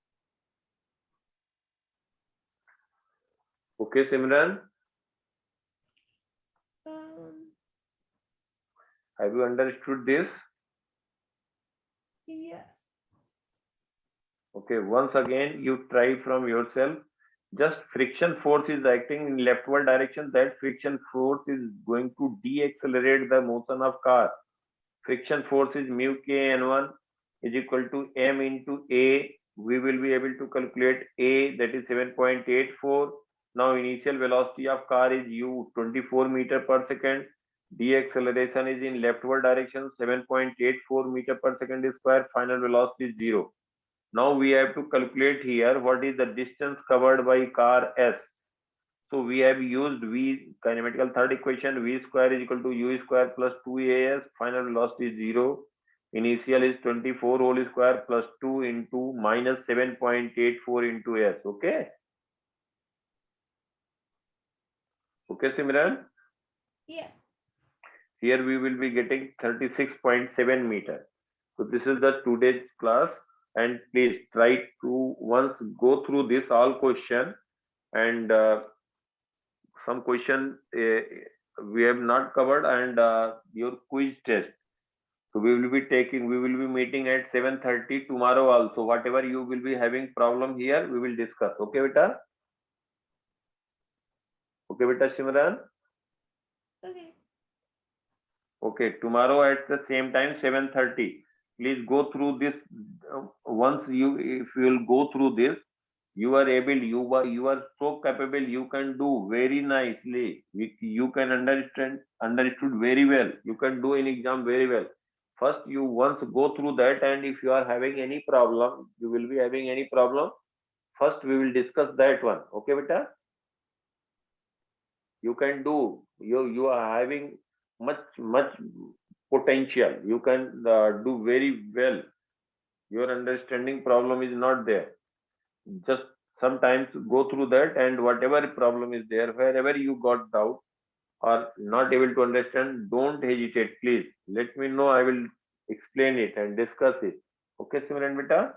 Okay, Simran, have you understood this? Yeah. Okay, once again you try from yourself. Just friction force is acting in leftward direction. That friction force is going to deaccelerate the motion of car. Friction force is mu k n1 is equal to m into A. We will be able to calculate A, that is 7.84. Now initial velocity of car is u 24 meter per second. Deacceleration is in leftward direction 7.84 meter per second square. Final velocity is 0. Now we have to calculate here what is the distance covered by car S. So we have used V kinematical third equation. V square is equal to U square plus 2AS. Final velocity is 0. Initial is 24 whole square plus 2 into minus 7.84 into S. Okay. Okay, Simran? Yeah. Here we will be getting 36.7 meter. So this is the today's class, and please try to once go through this all question, and some question we have not covered, and your quiz test. So we will be meeting at 7:30 tomorrow also. Whatever you will be having problem here, we will discuss. Okay, beta? Okay, beta Simran? Okay. Okay, tomorrow at the same time, 7:30. Please go through this. Once if you will go through this, you are able, you are so capable, you can do very nicely. You can understood very well. You can do in exam very well. First, you once go through that, and if you are having any problem, you will be having any problem. First, we will discuss that one. Okay, beta? You can do. You are having much potential. You can do very well. Your understanding problem is not there. Just sometimes go through that, and whatever problem is there, wherever you got doubt or not able to understand, don't hesitate. Please let me know. I will explain it and discuss it. Okay, Simran beta?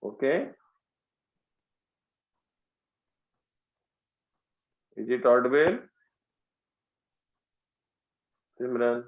Okay. Is it audible? Simran.